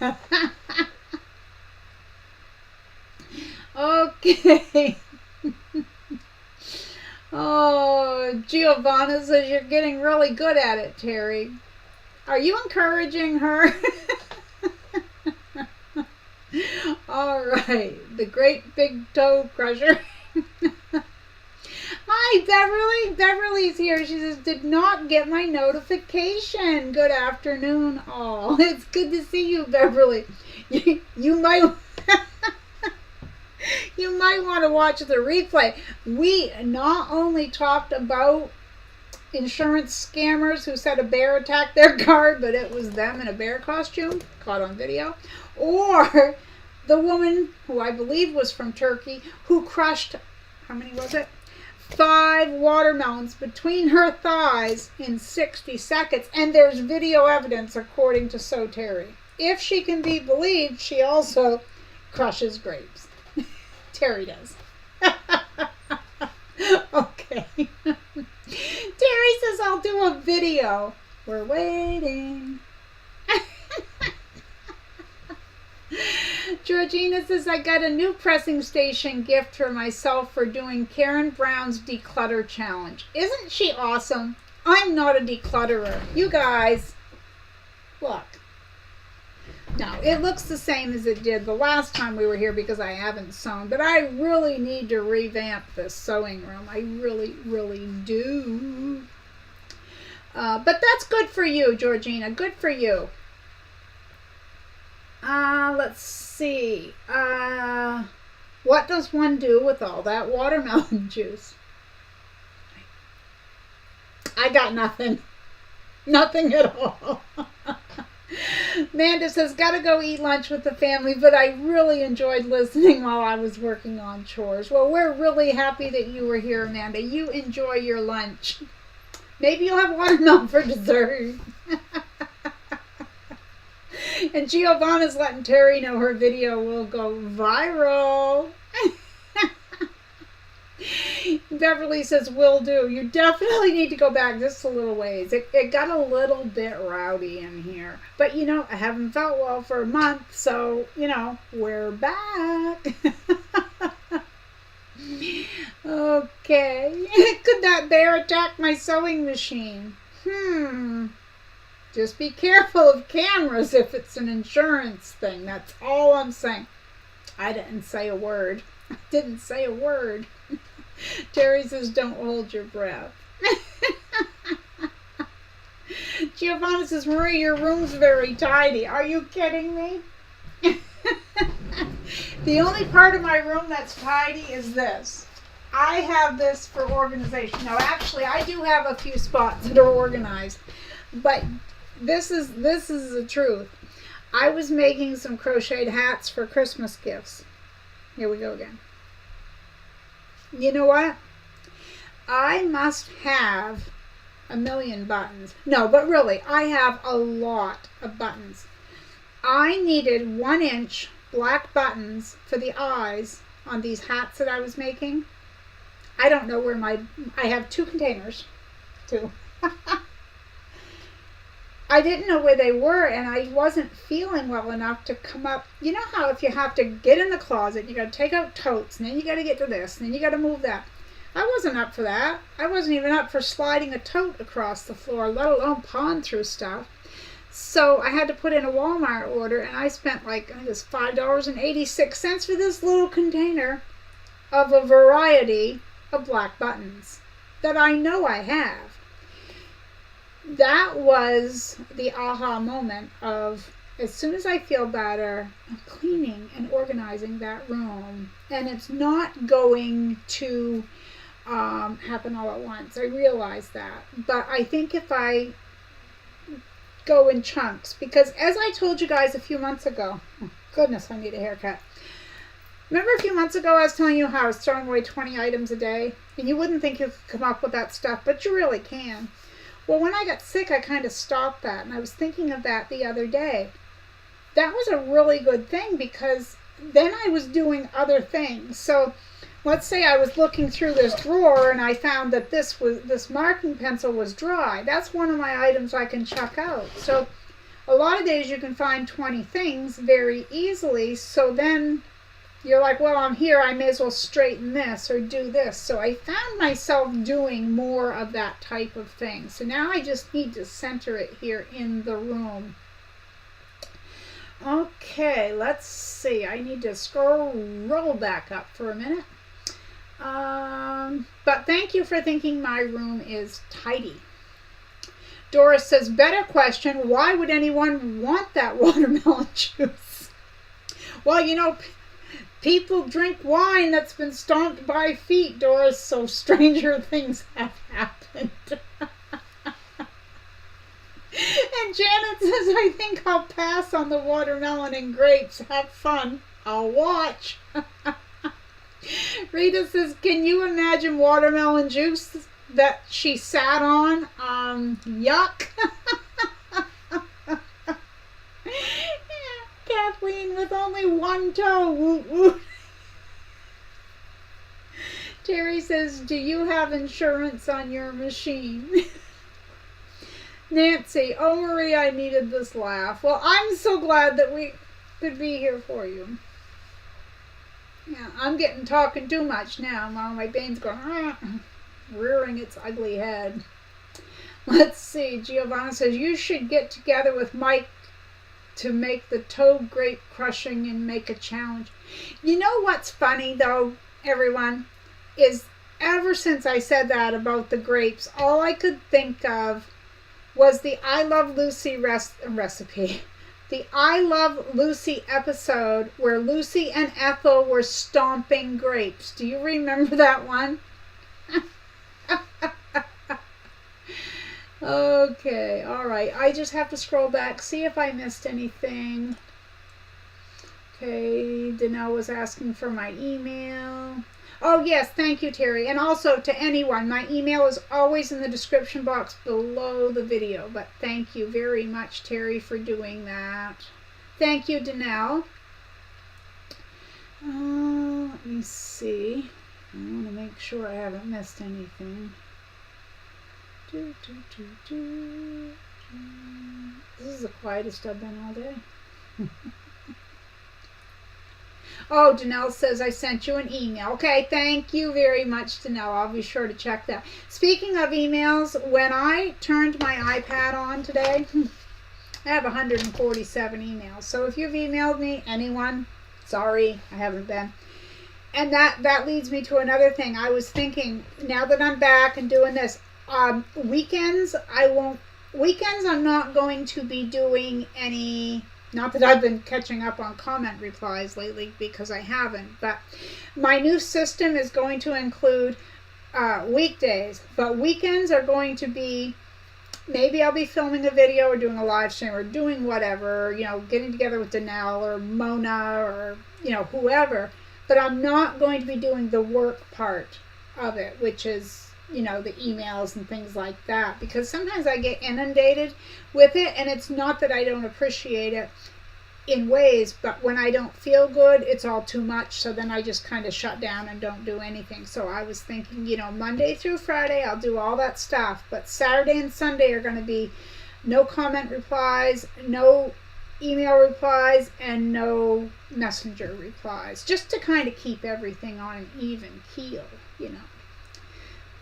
Okay. Oh, Giovanna says you're getting really good at it, Terry. Are you encouraging her? All right. The great big toe crusher. Hi, Beverly. Beverly's here. She says, did not get my notification. Good afternoon, all. It's good to see you, Beverly. You might... You might want to watch the replay. We not only talked about insurance scammers who said a bear attacked their car, but it was them in a bear costume, caught on video, or the woman who I believe was from Turkey who crushed, how many was it? 5 watermelons between her thighs in 60 seconds, and there's video evidence according to So Terry. If she can be believed, she also crushes grapes. Terry does. Okay. Terry says I'll do a video. We're waiting. Georgina says I got a new pressing station gift for myself for doing Karen Brown's declutter challenge. Isn't she awesome? I'm not a declutterer. You guys, look. No, it looks the same as it did the last time we were here because I haven't sewn. But I really need to revamp this sewing room. I really, really do. But that's good for you, Georgina. Good for you. Let's see. What does one do with all that watermelon juice? I got nothing. Nothing at all. Amanda says, gotta go eat lunch with the family, but I really enjoyed listening while I was working on chores. Well, we're really happy that you were here, Amanda. You enjoy your lunch. Maybe you'll have watermelon for dessert. And Giovanna's letting Terry know her video will go viral. Beverly says, will do. You definitely need to go back just a little ways. It got a little bit rowdy in here. But, you know, I haven't felt well for a month, so, you know, we're back. Okay. Could that bear attack my sewing machine? Just be careful of cameras if it's an insurance thing. That's all I'm saying. I didn't say a word. I didn't say a word. Terry says, don't hold your breath. Giovanna says, Marie, your room's very tidy. Are you kidding me? The only part of my room that's tidy is this. I have this for organization. Now, actually, I do have a few spots that are organized, but this is the truth. I was making some crocheted hats for Christmas gifts. Here we go again. You know what? I must have a million buttons. No, but really, I have a lot of buttons. I needed 1-inch black buttons for the eyes on these hats that I was making. I don't know where I have 2 containers. 2. I didn't know where they were, and I wasn't feeling well enough to come up. You know how if you have to get in the closet, you got to take out totes, and then you got to get to this, and then you got to move that. I wasn't up for that. I wasn't even up for sliding a tote across the floor, let alone pawing through stuff. So I had to put in a Walmart order, and I spent like, I guess, $5.86 for this little container of a variety of black buttons that I know I have. That was the aha moment of, as soon as I feel better, I'm cleaning and organizing that room. And it's not going to happen all at once. I realize that. But I think if I go in chunks, because as I told you guys a few months ago, oh goodness, I need a haircut. Remember a few months ago I was telling you how I was throwing away 20 items a day? And you wouldn't think you could come up with that stuff, but you really can. Well, when I got sick, I kind of stopped that, and I was thinking of that the other day. That was a really good thing, because then I was doing other things. So let's say I was looking through this drawer, and I found that this marking pencil was dry. That's one of my items I can chuck out. So a lot of days you can find 20 things very easily, so then you're like, well, I'm here, I may as well straighten this or do this. So I found myself doing more of that type of thing. So now I just need to center it here in the room. Okay, let's see. I need to roll back up for a minute. But thank you for thinking my room is tidy. Doris says, better question, why would anyone want that watermelon juice? Well, you know, people drink wine that's been stomped by feet, Doris, so stranger things have happened. And Janet says, I think I'll pass on the watermelon and grapes. Have fun. I'll watch. Rita says, can you imagine watermelon juice that she sat on? Yuck. Kathleen with only one toe. Woot woot. Terry says, do you have insurance on your machine? Nancy, oh Marie, I needed this laugh. Well, I'm so glad that we could be here for you. Yeah, I'm getting talking too much now. My brain's going, rearing its ugly head. Let's see. Giovanna says, you should get together with Mike to make the toe grape crushing and make a challenge. You know what's funny, though, everyone, is ever since I said that about the grapes, all I could think of was the I Love Lucy recipe. The I Love Lucy episode where Lucy and Ethel were stomping grapes. Do you remember that one? Okay, all right. I just have to scroll back, see if I missed anything. Okay, Danelle was asking for my email. Oh, yes, thank you, Terry. And also to anyone, my email is always in the description box below the video. But thank you very much, Terry, for doing that. Thank you, Danelle. Let me see. I want to make sure I haven't missed anything. This is the quietest I've been all day. Oh, Danelle says I sent you an email. Okay, thank you very much, Danelle. I'll be sure to check that. Speaking of emails, when I turned my iPad on today, I have 147 emails. So if you've emailed me, anyone, sorry, I haven't been. And that leads me to another thing. I was thinking, now that I'm back and doing this, weekends I'm not going to be doing any. Not that I've been catching up on comment replies lately, because I haven't, but my new system is going to include weekdays, but weekends are going to be, maybe I'll be filming a video or doing a live stream or doing whatever, getting together with Danelle or Mona or, whoever, but I'm not going to be doing the work part of it, which is, the emails and things like that, because sometimes I get inundated with it, and it's not that I don't appreciate it in ways, but when I don't feel good, it's all too much, so then I just kind of shut down and don't do anything. So I was thinking, Monday through Friday I'll do all that stuff, but Saturday and Sunday are going to be no comment replies, no email replies, and no messenger replies, just to kind of keep everything on an even keel,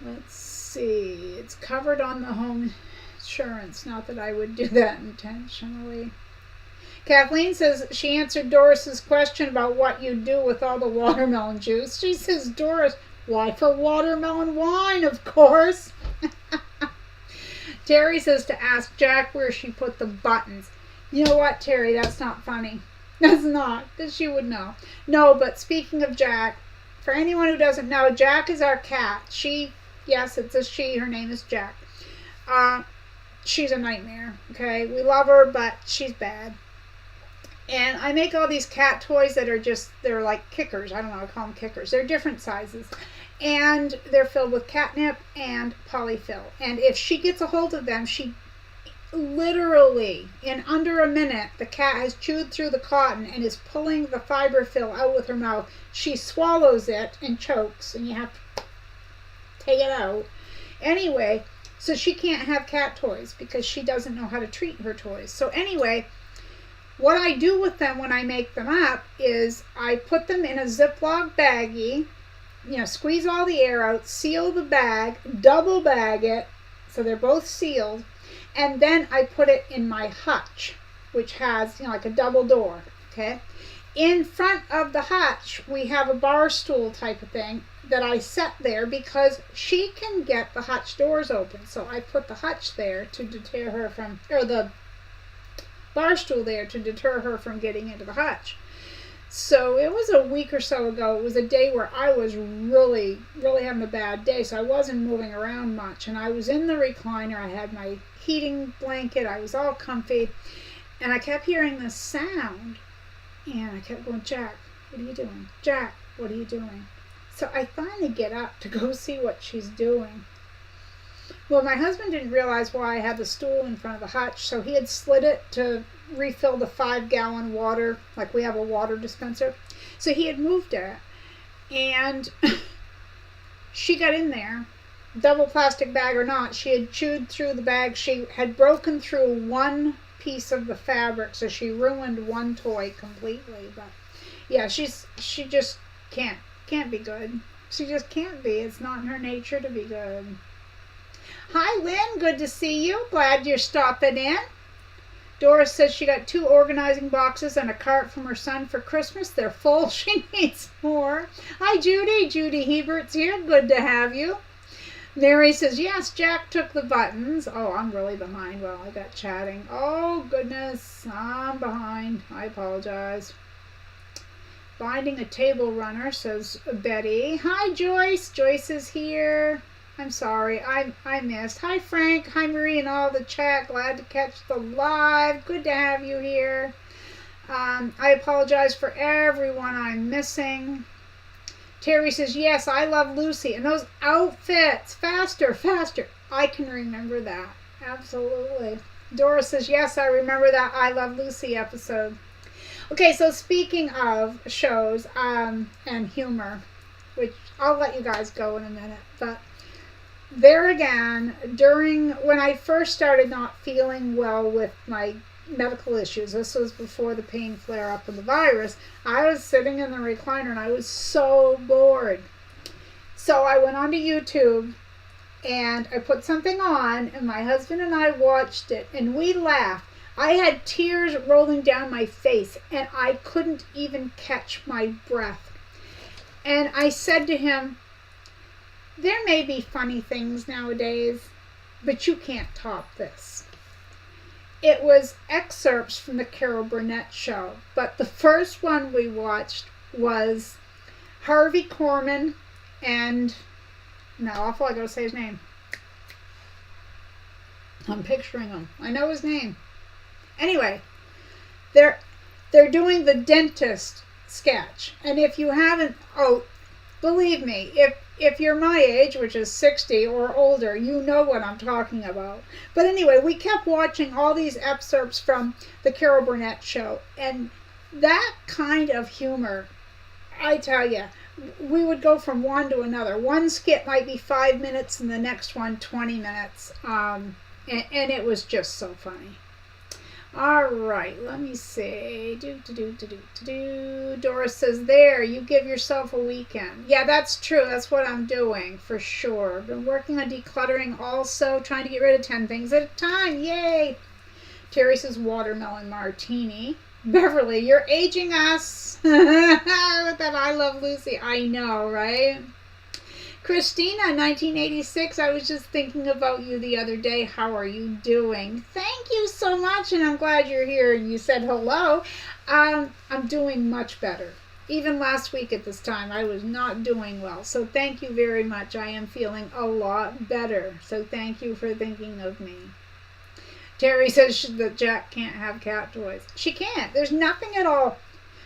Let's see. It's covered on the home insurance. Not that I would do that intentionally. Kathleen says she answered Doris's question about what you do with all the watermelon juice. She says, Doris, why for watermelon wine, of course. Terry says to ask Jack where she put the buttons. You know what, Terry? That's not funny. That's not, because she would know. No, but speaking of Jack, for anyone who doesn't know, Jack is our cat. Yes, it's a she. Her name is Jack. She's a nightmare, okay? We love her, but she's bad. And I make all these cat toys that are they're like kickers. I don't know, I call them kickers. They're different sizes. And they're filled with catnip and polyfill. And if she gets a hold of them, she literally, in under a minute, the cat has chewed through the cotton and is pulling the fiber fill out with her mouth. She swallows it and chokes, and you have to take it out. Anyway, so she can't have cat toys because she doesn't know how to treat her toys. So anyway, what I do with them when I make them up is I put them in a Ziploc baggie, squeeze all the air out, seal the bag, double bag it, so they're both sealed, and then I put it in my hutch, which has, like a double door, okay? In front of the hutch, we have a bar stool type of thing that I set there because she can get the hutch doors open. So I put the hutch there to deter her from, or the bar stool there to deter her from getting into the hutch. So it was a week or so ago. It was a day where I was really, really having a bad day. So I wasn't moving around much. And I was in the recliner. I had my heating blanket. I was all comfy. And I kept hearing this sound. And I kept going, Jack, what are you doing? Jack, what are you doing? So I finally get up to go see what she's doing. Well, my husband didn't realize why I had the stool in front of the hutch, so he had slid it to refill the 5-gallon water, like we have a water dispenser. So he had moved it, and she got in there, double plastic bag or not, she had chewed through the bag. She had broken through one piece of the fabric, so she ruined one toy completely. But yeah, she just can't be good. She just can't be. It's not in her nature to be good. Hi, Lynn. Good to see you. Glad you're stopping in. Doris says she got 2 organizing boxes and a cart from her son for Christmas. They're full. She needs more. Hi, Judy. Judy Hebert's here. Good to have you. Mary says, yes, Jack took the buttons. Oh, I'm really behind while I got chatting. Oh, goodness. I'm behind. I apologize. Binding a table runner, says Betty. Hi, Joyce. Joyce is here. I'm sorry. I missed. Hi, Frank. Hi, Marie and all the chat. Glad to catch the live. Good to have you here. I apologize for everyone I'm missing. Terry says, yes, I love Lucy. And those outfits. Faster, faster. I can remember that. Absolutely. Dora says, yes, I remember that I Love Lucy episode. Okay, so speaking of shows and humor, which I'll let you guys go in a minute. But there again, when I first started not feeling well with my medical issues, this was before the pain flare up of the virus, I was sitting in the recliner and I was so bored. So I went onto YouTube and I put something on, and my husband and I watched it, and we laughed. I had tears rolling down my face, and I couldn't even catch my breath. And I said to him, there may be funny things nowadays, but you can't top this. It was excerpts from the Carol Burnett show, but the first one we watched was Harvey Korman and... Now, awful, I gotta say his name. I'm picturing him. I know his name. Anyway, they're doing the dentist sketch. And if you haven't, believe me, if you're my age, which is 60 or older, you know what I'm talking about. But anyway, we kept watching all these excerpts from the Carol Burnett show. And that kind of humor, I tell you, we would go from one to another. One skit might be 5 minutes and the next one 20 minutes. And it was just so funny. All right, let me see. Doris says, there, you give yourself a weekend. Yeah, that's true. That's what I'm doing, for sure. Been working on decluttering also, trying to get rid of 10 things at a time. Yay! Terry says, watermelon martini. Beverly, you're aging us. With that I Love Lucy. I know, right? Christina, 1986, I was just thinking about you the other day. How are you doing? Thank you so much, and I'm glad you're here and you said hello. I'm doing much better. Even last week at this time, I was not doing well. So thank you very much. I am feeling a lot better. So thank you for thinking of me. Terry says that Jack can't have cat toys. She can't. There's nothing at all.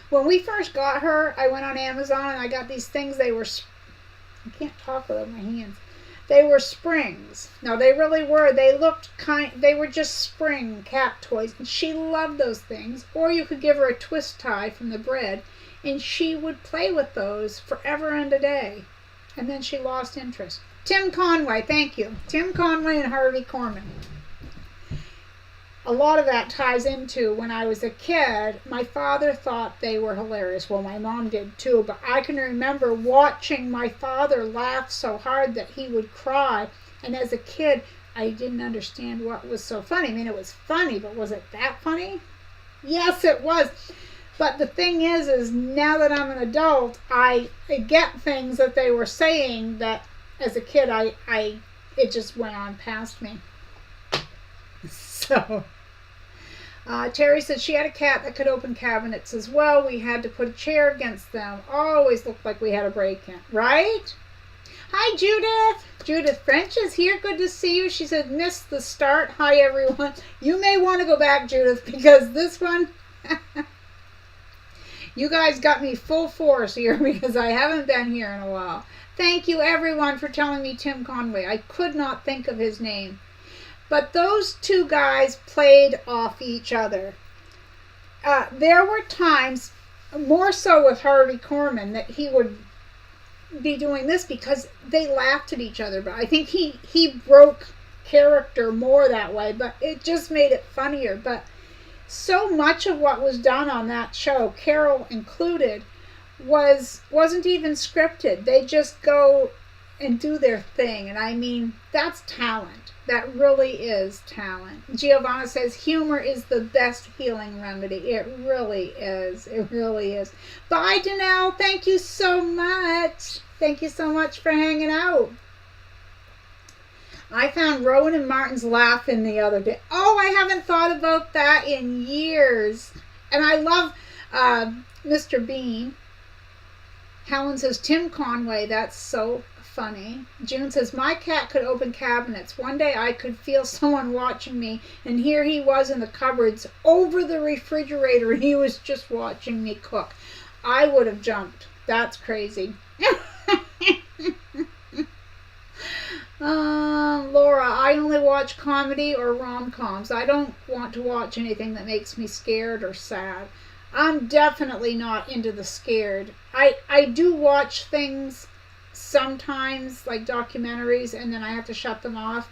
When we first got her, I went on Amazon and I got these things. They were, I can't talk without my hands. They were springs. No, they really were. They were just spring cat toys. And she loved those things. Or you could give her a twist tie from the bread and she would play with those forever and a day. And then she lost interest. Tim Conway, thank you. Tim Conway and Harvey Korman. A lot of that ties into when I was a kid, my father thought they were hilarious. Well, my mom did too, but I can remember watching my father laugh so hard that he would cry. And as a kid, I didn't understand what was so funny. I mean, it was funny, but was it that funny? Yes, it was. But the thing is now that I'm an adult, I get things that they were saying that as a kid, it just went on past me. So... Terry said she had a cat that could open cabinets as well. We had to put a chair against them. Always looked like we had a break-in, right? Hi, Judith. Judith French is here. Good to see you. She said, missed the start. Hi, everyone. You may want to go back, Judith, because this one, you guys got me full force here because I haven't been here in a while. Thank you, everyone, for telling me Tim Conway. I could not think of his name. But those two guys played off each other. There were times, more so with Harvey Korman, that he would be doing this because they laughed at each other. But I think he broke character more that way, but it just made it funnier. But so much of what was done on that show, Carol included, wasn't even scripted. They just go and do their thing. And I mean, that's talent. That really is talent. Giovanna says humor is the best healing remedy. It really is. It really is. Bye, Danelle. Thank you so much. Thank you so much for hanging out. I found Rowan and Martin's laughing the other day. Oh, I haven't thought about that in years. And I love Mr. Bean. Helen says, Tim Conway, that's so funny. June says, my cat could open cabinets. One day I could feel someone watching me, and here he was in the cupboards over the refrigerator, and he was just watching me cook. I would have jumped. That's crazy. Laura, I only watch comedy or rom-coms. I don't want to watch anything that makes me scared or sad. I'm definitely not into the scared. I do watch things sometimes like documentaries, and then I have to shut them off.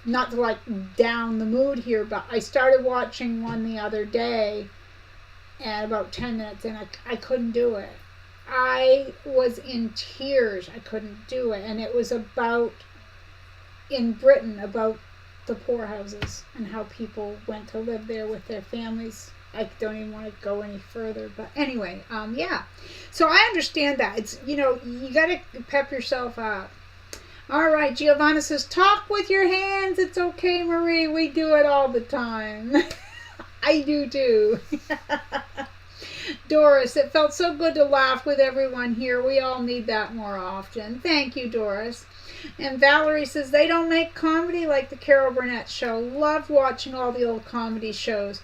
Not to like down the mood here, but I started watching one the other day, and about 10 minutes in, I couldn't do it. I was in tears. I couldn't do it. And it was about, in Britain, about the poorhouses and how people went to live there with their families. I don't even want to go any further. But anyway, yeah. So I understand that. It's, you got to pep yourself up. All right, Giovanna says, talk with your hands. It's okay, Marie. We do it all the time. I do too. Doris, it felt so good to laugh with everyone here. We all need that more often. Thank you, Doris. And Valerie says, they don't make comedy like the Carol Burnett show. Loved watching all the old comedy shows.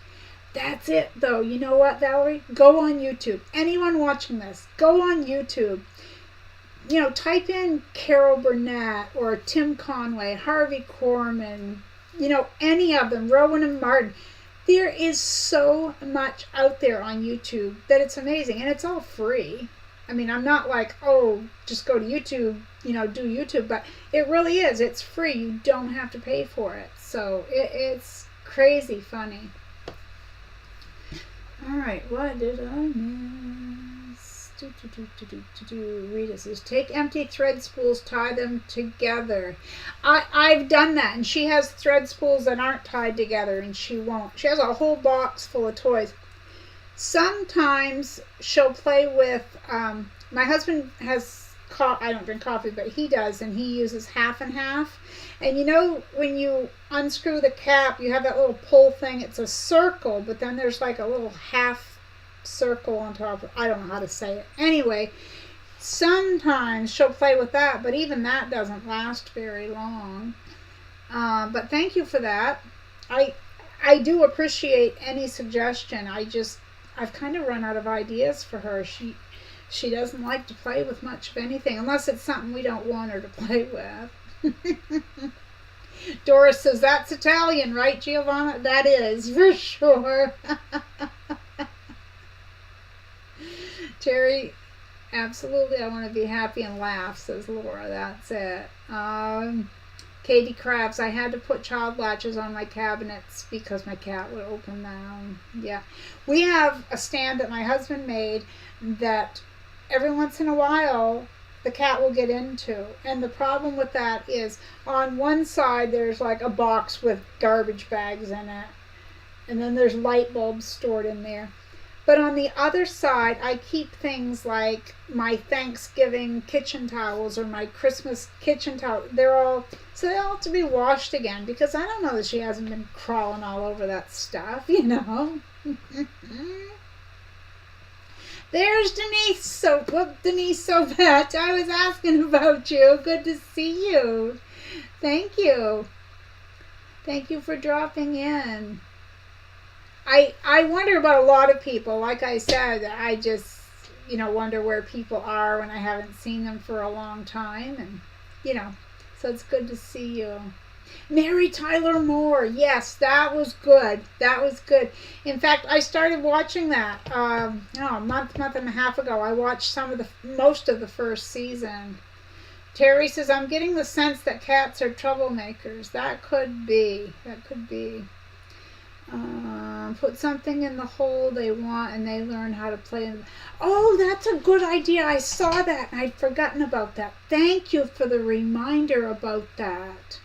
That's it, though. You know what, Valerie? Go on YouTube. Anyone watching this, go on YouTube. Type in Carol Burnett or Tim Conway, Harvey Korman, any of them, Rowan and Martin. There is so much out there on YouTube that it's amazing, and it's all free. I mean, I'm not like, oh, just go to YouTube, do YouTube, but it really is. It's free. You don't have to pay for it. So it's crazy funny. All right, what did I miss? Rita says, take empty thread spools, tie them together. I've done that, and she has thread spools that aren't tied together, and she won't. She has a whole box full of toys. Sometimes she'll play with, my husband has, I don't drink coffee, but he does, and he uses half and half. And when you unscrew the cap, you have that little pull thing. It's a circle, but then there's like a little half circle on top. I don't know how to say it. Anyway, sometimes she'll play with that, but even that doesn't last very long. But thank you for that. I do appreciate any suggestion. I've kind of run out of ideas for her. She doesn't like to play with much of anything unless it's something we don't want her to play with. Doris says, that's Italian, right, Giovanna? That is, for sure. Terry, absolutely, I want to be happy and laugh, says Laura. That's it. Katie Krabs, I had to put child latches on my cabinets because my cat would open them. Yeah. We have a stand that my husband made that every once in a while the cat will get into. And the problem with that is on one side there's like a box with garbage bags in it. And then there's light bulbs stored in there. But on the other side, I keep things like my Thanksgiving kitchen towels or my Christmas kitchen towel. They all have to be washed again because I don't know that she hasn't been crawling all over that stuff, There's Denise. Denise Sobet. I was asking about you. Good to see you. Thank you. Thank you for dropping in. I wonder about a lot of people. Like I said, I just, wonder where people are when I haven't seen them for a long time. And, so it's good to see you. Mary Tyler Moore. Yes, that was good. That was good. In fact, I started watching that a month and a half ago. I watched most of the first season. Terry says, I'm getting the sense that cats are troublemakers. That could be. Put something in the hole they want and they learn how to play. Oh, that's a good idea. I saw that and I'd forgotten about that. Thank you for the reminder about that.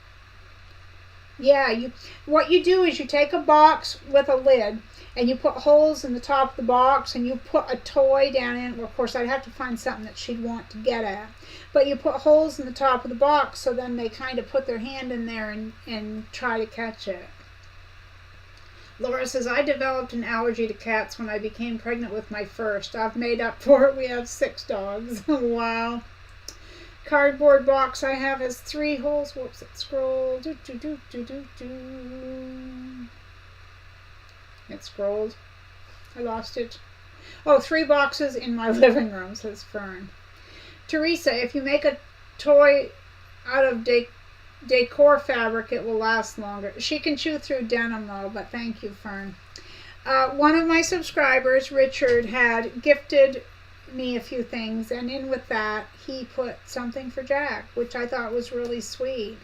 Yeah, what you do is you take a box with a lid and you put holes in the top of the box and you put a toy down in it. Well, of course, I'd have to find something that she'd want to get at. But you put holes in the top of the box so then they kind of put their hand in there and try to catch it. Laura says, I developed an allergy to cats when I became pregnant with my first. I've made up for it. We have 6 dogs. Wow. Cardboard box I have has 3 holes. Whoops, it scrolled. It scrolled. I lost it. Oh, 3 boxes in my living room, says Fern. Teresa, if you make a toy out of decor fabric, it will last longer. She can chew through denim though, but thank you, Fern. One of my subscribers, Richard, had gifted me a few things, and in with that, he put something for Jack, which I thought was really sweet.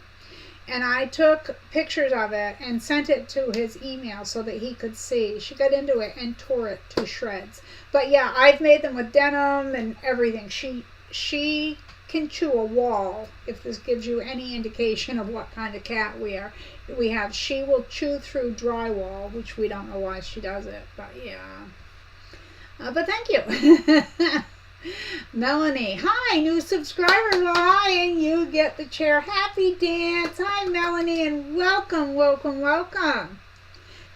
And I took pictures of it and sent it to his email so that he could see. She got into it and tore it to shreds. But yeah, I've made them with denim and everything. She can chew a wall, if this gives you any indication of what kind of cat we have. She will chew through drywall, which we don't know why she does it, but yeah. But thank you. Melanie, hi, new subscriber. Hi, and you get the chair. Happy dance. Hi, Melanie, and welcome, welcome, welcome.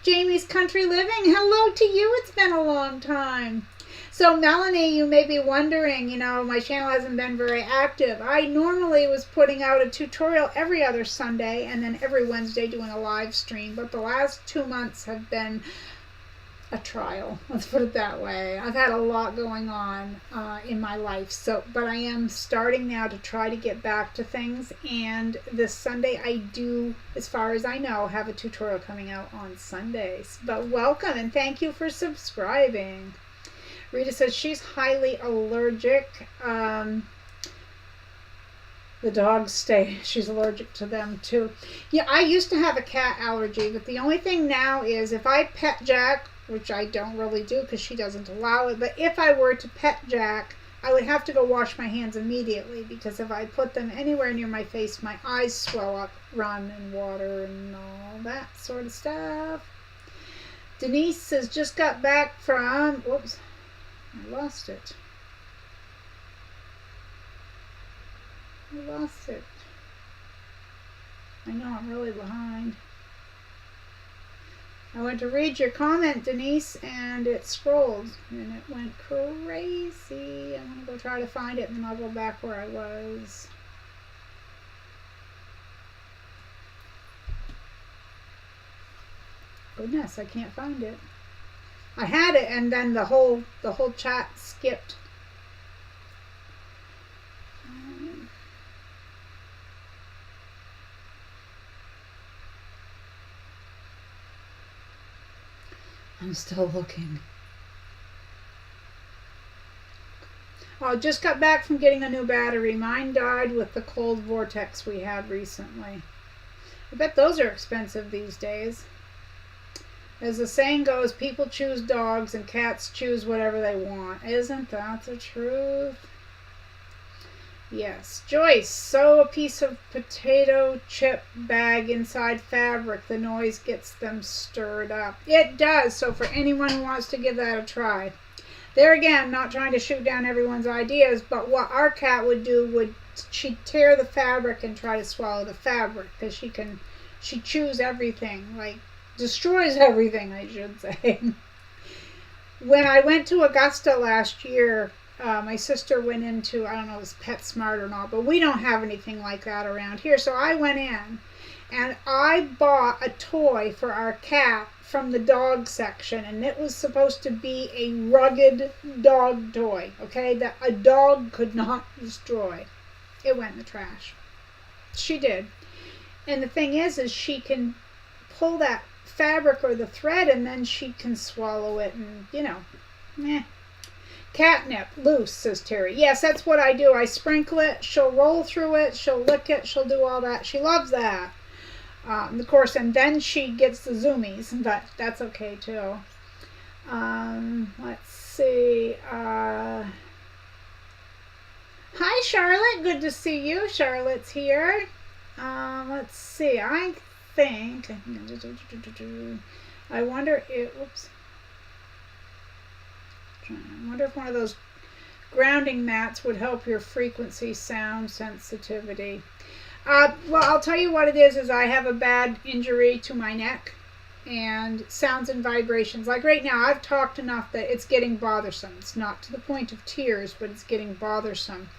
Jamie's Country Living, hello to you. It's been a long time. So, Melanie, you may be wondering, my channel hasn't been very active. I normally was putting out a tutorial every other Sunday and then every Wednesday doing a live stream, but the last 2 months have been a trial, let's put it that way. I've had a lot going on in my life, but I am starting now to try to get back to things, and this Sunday I do, as far as I know, have a tutorial coming out on Sundays. But welcome and thank you for subscribing. Rita says she's highly allergic. The dogs she's allergic to them too. Yeah, I used to have a cat allergy, but the only thing now is if I pet Jack, which I don't really do because she doesn't allow it, but if I were to pet Jack, I would have to go wash my hands immediately, because if I put them anywhere near my face, my eyes swell up, run in water and all that sort of stuff. Denise says just got back from, whoops, I lost it. I know I'm really behind. I went to read your comment, Denise, and it scrolled, and it went crazy. I'm going to go try to find it, and then I'll go back where I was. Goodness, I can't find it. I had it, and then the whole chat skipped. I'm still looking. Oh, just got back from getting a new battery. Mine died with the cold vortex we had recently. I bet those are expensive these days. As the saying goes, people choose dogs and cats choose whatever they want. Isn't that the truth? Yes. Joyce, sew a piece of potato chip bag inside fabric. The noise gets them stirred up. It does. So for anyone who wants to give that a try. There again, not trying to shoot down everyone's ideas, but what our cat would do she'd tear the fabric and try to swallow the fabric, because she chews everything, like destroys everything, I should say. When I went to Augusta last year, my sister went into, I don't know if it's PetSmart or not, but we don't have anything like that around here. So I went in and I bought a toy for our cat from the dog section, and it was supposed to be a rugged dog toy, okay, that a dog could not destroy. It went in the trash. She did. And the thing is she can pull that fabric or the thread, and then she can swallow it, and meh. Catnip, loose, says Terry. Yes, that's what I do. I sprinkle it, she'll roll through it, she'll lick it, she'll do all that. She loves that. Of course, and then she gets the zoomies, but that's okay too. Let's see. Hi, Charlotte. Good to see you. Charlotte's here. Let's see. I wonder if, whoops. I wonder if one of those grounding mats would help your frequency sound sensitivity. Well, I'll tell you what it is I have a bad injury to my neck, and sounds and vibrations. Like right now, I've talked enough that it's getting bothersome. It's not to the point of tears, but it's getting bothersome.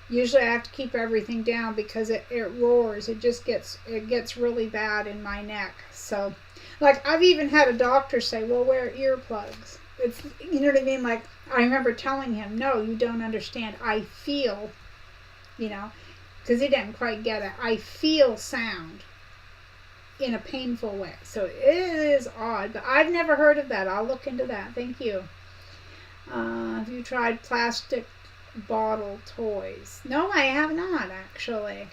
Usually I have to keep everything down because it roars. It gets really bad in my neck. So, like, I've even had a doctor say, well, wear earplugs. It's, you know what I mean? Like, I remember telling him, no, you don't understand. I feel, because he didn't quite get it. I feel sound in a painful way. So it is odd, but I've never heard of that. I'll look into that. Thank you. Have you tried plastic bottle toys? No, I have not, actually.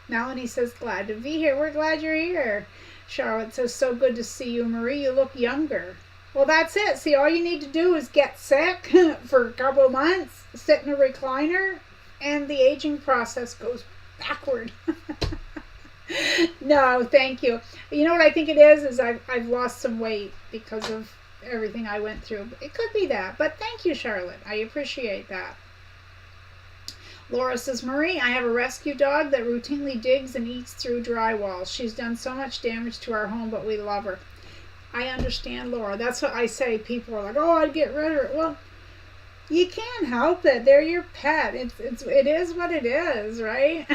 Melanie says, glad to be here. We're glad you're here. Charlotte says, so good to see you, Marie. You look younger. Well, that's it. See, all you need to do is get sick for a couple of months, sit in a recliner, and the aging process goes backward. No, thank you. You know what I think it is I've lost some weight because of everything I went through. It could be that, but thank you, Charlotte. I appreciate that. Laura says, Marie, I have a rescue dog that routinely digs and eats through drywall. She's done so much damage to our home, but we love her. I understand, Laura. That's what I say. People are like, oh, I'd get rid of her. Well, you can't help it. They're your pet. It is what it is, right?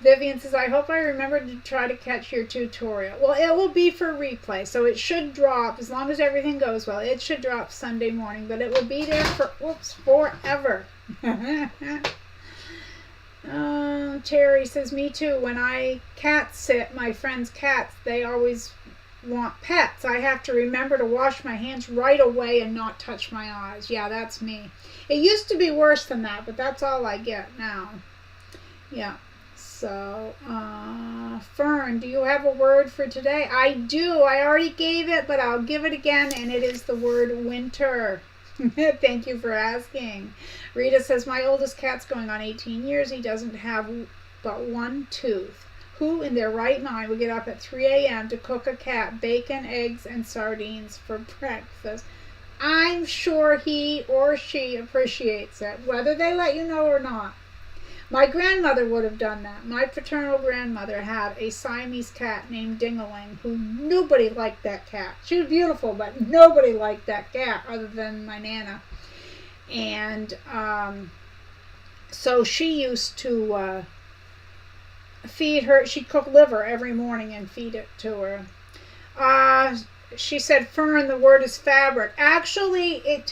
Vivian says, I hope I remember to try to catch your tutorial. Well, it will be for replay, so it should drop, as long as everything goes well, it should drop Sunday morning, but it will be there for, forever. Terry says, me too. When I cat sit my friends' cats, they always want pets. I have to remember to wash my hands right away and not touch my eyes. Yeah, that's me. It used to be worse than that, but that's all I get now. Yeah. So, Fern, do you have a word for today? I do. I already gave it, but I'll give it again, and it is the word winter. Thank you for asking. Rita says, my oldest cat's going on 18 years. He doesn't have but one tooth. Who in their right mind would get up at 3 a.m. to cook a cat bacon, eggs, and sardines for breakfast? I'm sure he or she appreciates it, whether they let you know or not. My grandmother would have done that. My paternal grandmother had a Siamese cat named Dingaling, who nobody liked that cat. She was beautiful, but nobody liked that cat other than my Nana. And so she used to feed her. She'd cook liver every morning and feed it to her. She said, Fern, the word is fabric. Actually, it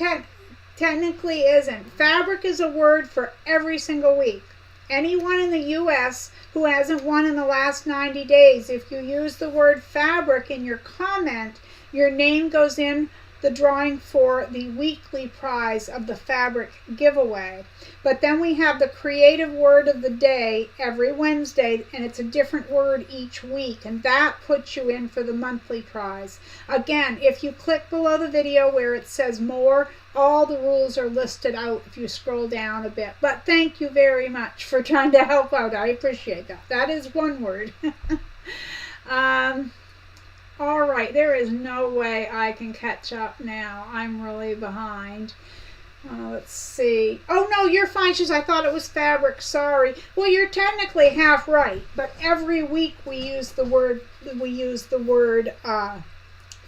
technically isn't. Fabric is a word for every single week. Anyone in the U.S. who hasn't won in the last 90 days, if you use the word fabric in your comment, your name goes in the drawing for the weekly prize of the fabric giveaway. But then we have the creative word of the day every Wednesday, and it's a different word each week, and that puts you in for the monthly prize. Again, if you click below the video where it says more, all the rules are listed out if you scroll down a bit. But thank you very much for trying to help out. I appreciate that. That is one word. All right, there is no way I can catch up now. I'm really behind. Let's see. Oh, no, you're fine. She says, I thought it was fabric. Sorry. Well, you're technically half right, but every week we use the word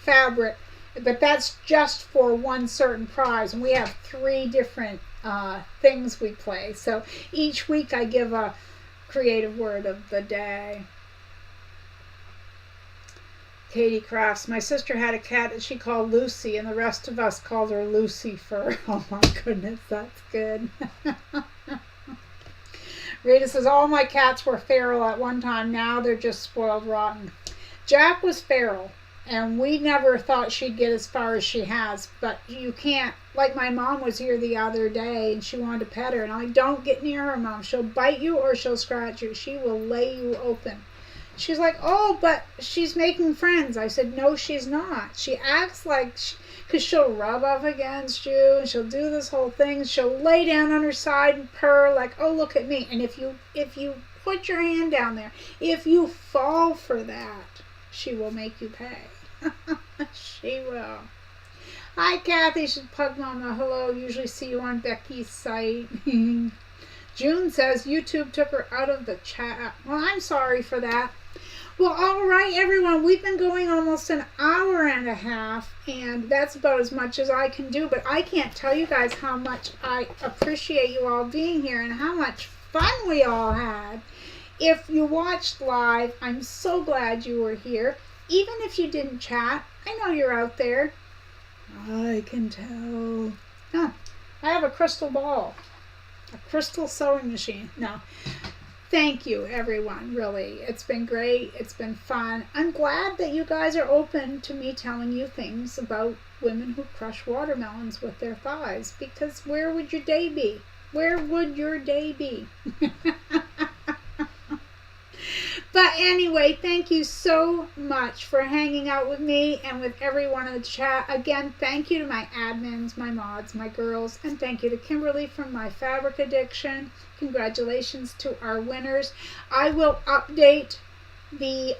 fabric, but that's just for one certain prize, and we have 3 different things we play. So each week I give a creative word of the day. Katie Crafts, my sister had a cat that she called Lucy, and the rest of us called her Lucifer. Oh my goodness, that's good. Rita says, all my cats were feral at one time. Now they're just spoiled rotten. Jack was feral, and we never thought she'd get as far as she has, but you can't. Like my mom was here the other day, and she wanted to pet her, and I'm like, don't get near her, Mom. She'll bite you or she'll scratch you. She will lay you open. She's like, oh, but she's making friends. I said, no, she's not. She acts like, because she'll rub up against you, and she'll do this whole thing. She'll lay down on her side and purr like, oh, look at me. And if you put your hand down there, if you fall for that, she will make you pay. She will. Hi, Kathy. She's Pug Mama. Hello. Usually see you on Becky's site. June says YouTube took her out of the chat. Well, I'm sorry for that. Well, all right, everyone. We've been going almost an hour and a half, and that's about as much as I can do. But I can't tell you guys how much I appreciate you all being here and how much fun we all had. If you watched live, I'm so glad you were here. Even if you didn't chat, I know you're out there. I can tell. Huh, I have a crystal ball. A crystal sewing machine. No. thank you, everyone. Really, it's been great. It's been fun. I'm glad that you guys are open to me telling you things about women who crush watermelons with their thighs, because where would your day be? Where would your day be? But anyway, thank you so much for hanging out with me and with everyone in the chat. Again, thank you to my admins, my mods, my girls, and thank you to Kimberly from My Fabric Addiction. Congratulations to our winners. I will update the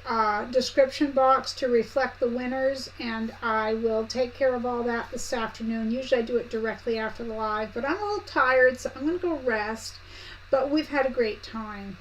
description box to reflect the winners, and I will take care of all that this afternoon. Usually I do it directly after the live, but I'm a little tired, so I'm going to go rest. But we've had a great time.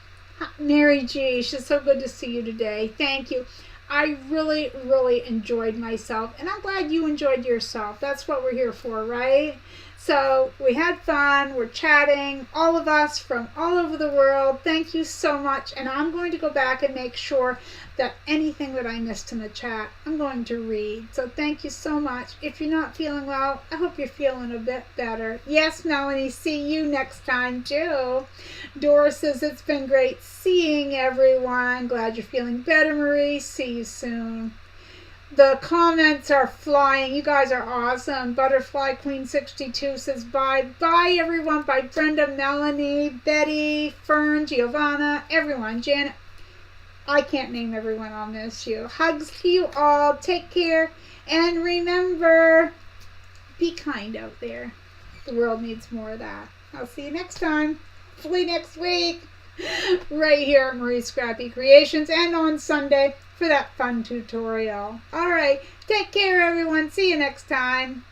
Mary G, it's so good to see you today. Thank you. I really, really enjoyed myself, and I'm glad you enjoyed yourself. That's what we're here for, right? So we had fun. We're chatting, all of us from all over the world. Thank you so much, and I'm going to go back and make sure that anything that I missed in the chat, I'm going to read. So thank you so much. If you're not feeling well, I hope you're feeling a bit better. Yes, Melanie, see you next time too. Dora says it's been great seeing everyone. Glad you're feeling better, Marie. See you soon. The comments are flying. You guys are awesome. Butterfly Queen 62 says bye. Bye, everyone. Bye, Brenda, Melanie, Betty, Fern, Giovanna, everyone. Janet. I can't name everyone. I'll miss you. Hugs to you all. Take care. And remember, be kind out there. The world needs more of that. I'll see you next time. Hopefully next week. Right here at Marie Scrappy Creations, and on Sunday for that fun tutorial. All right. Take care, everyone. See you next time.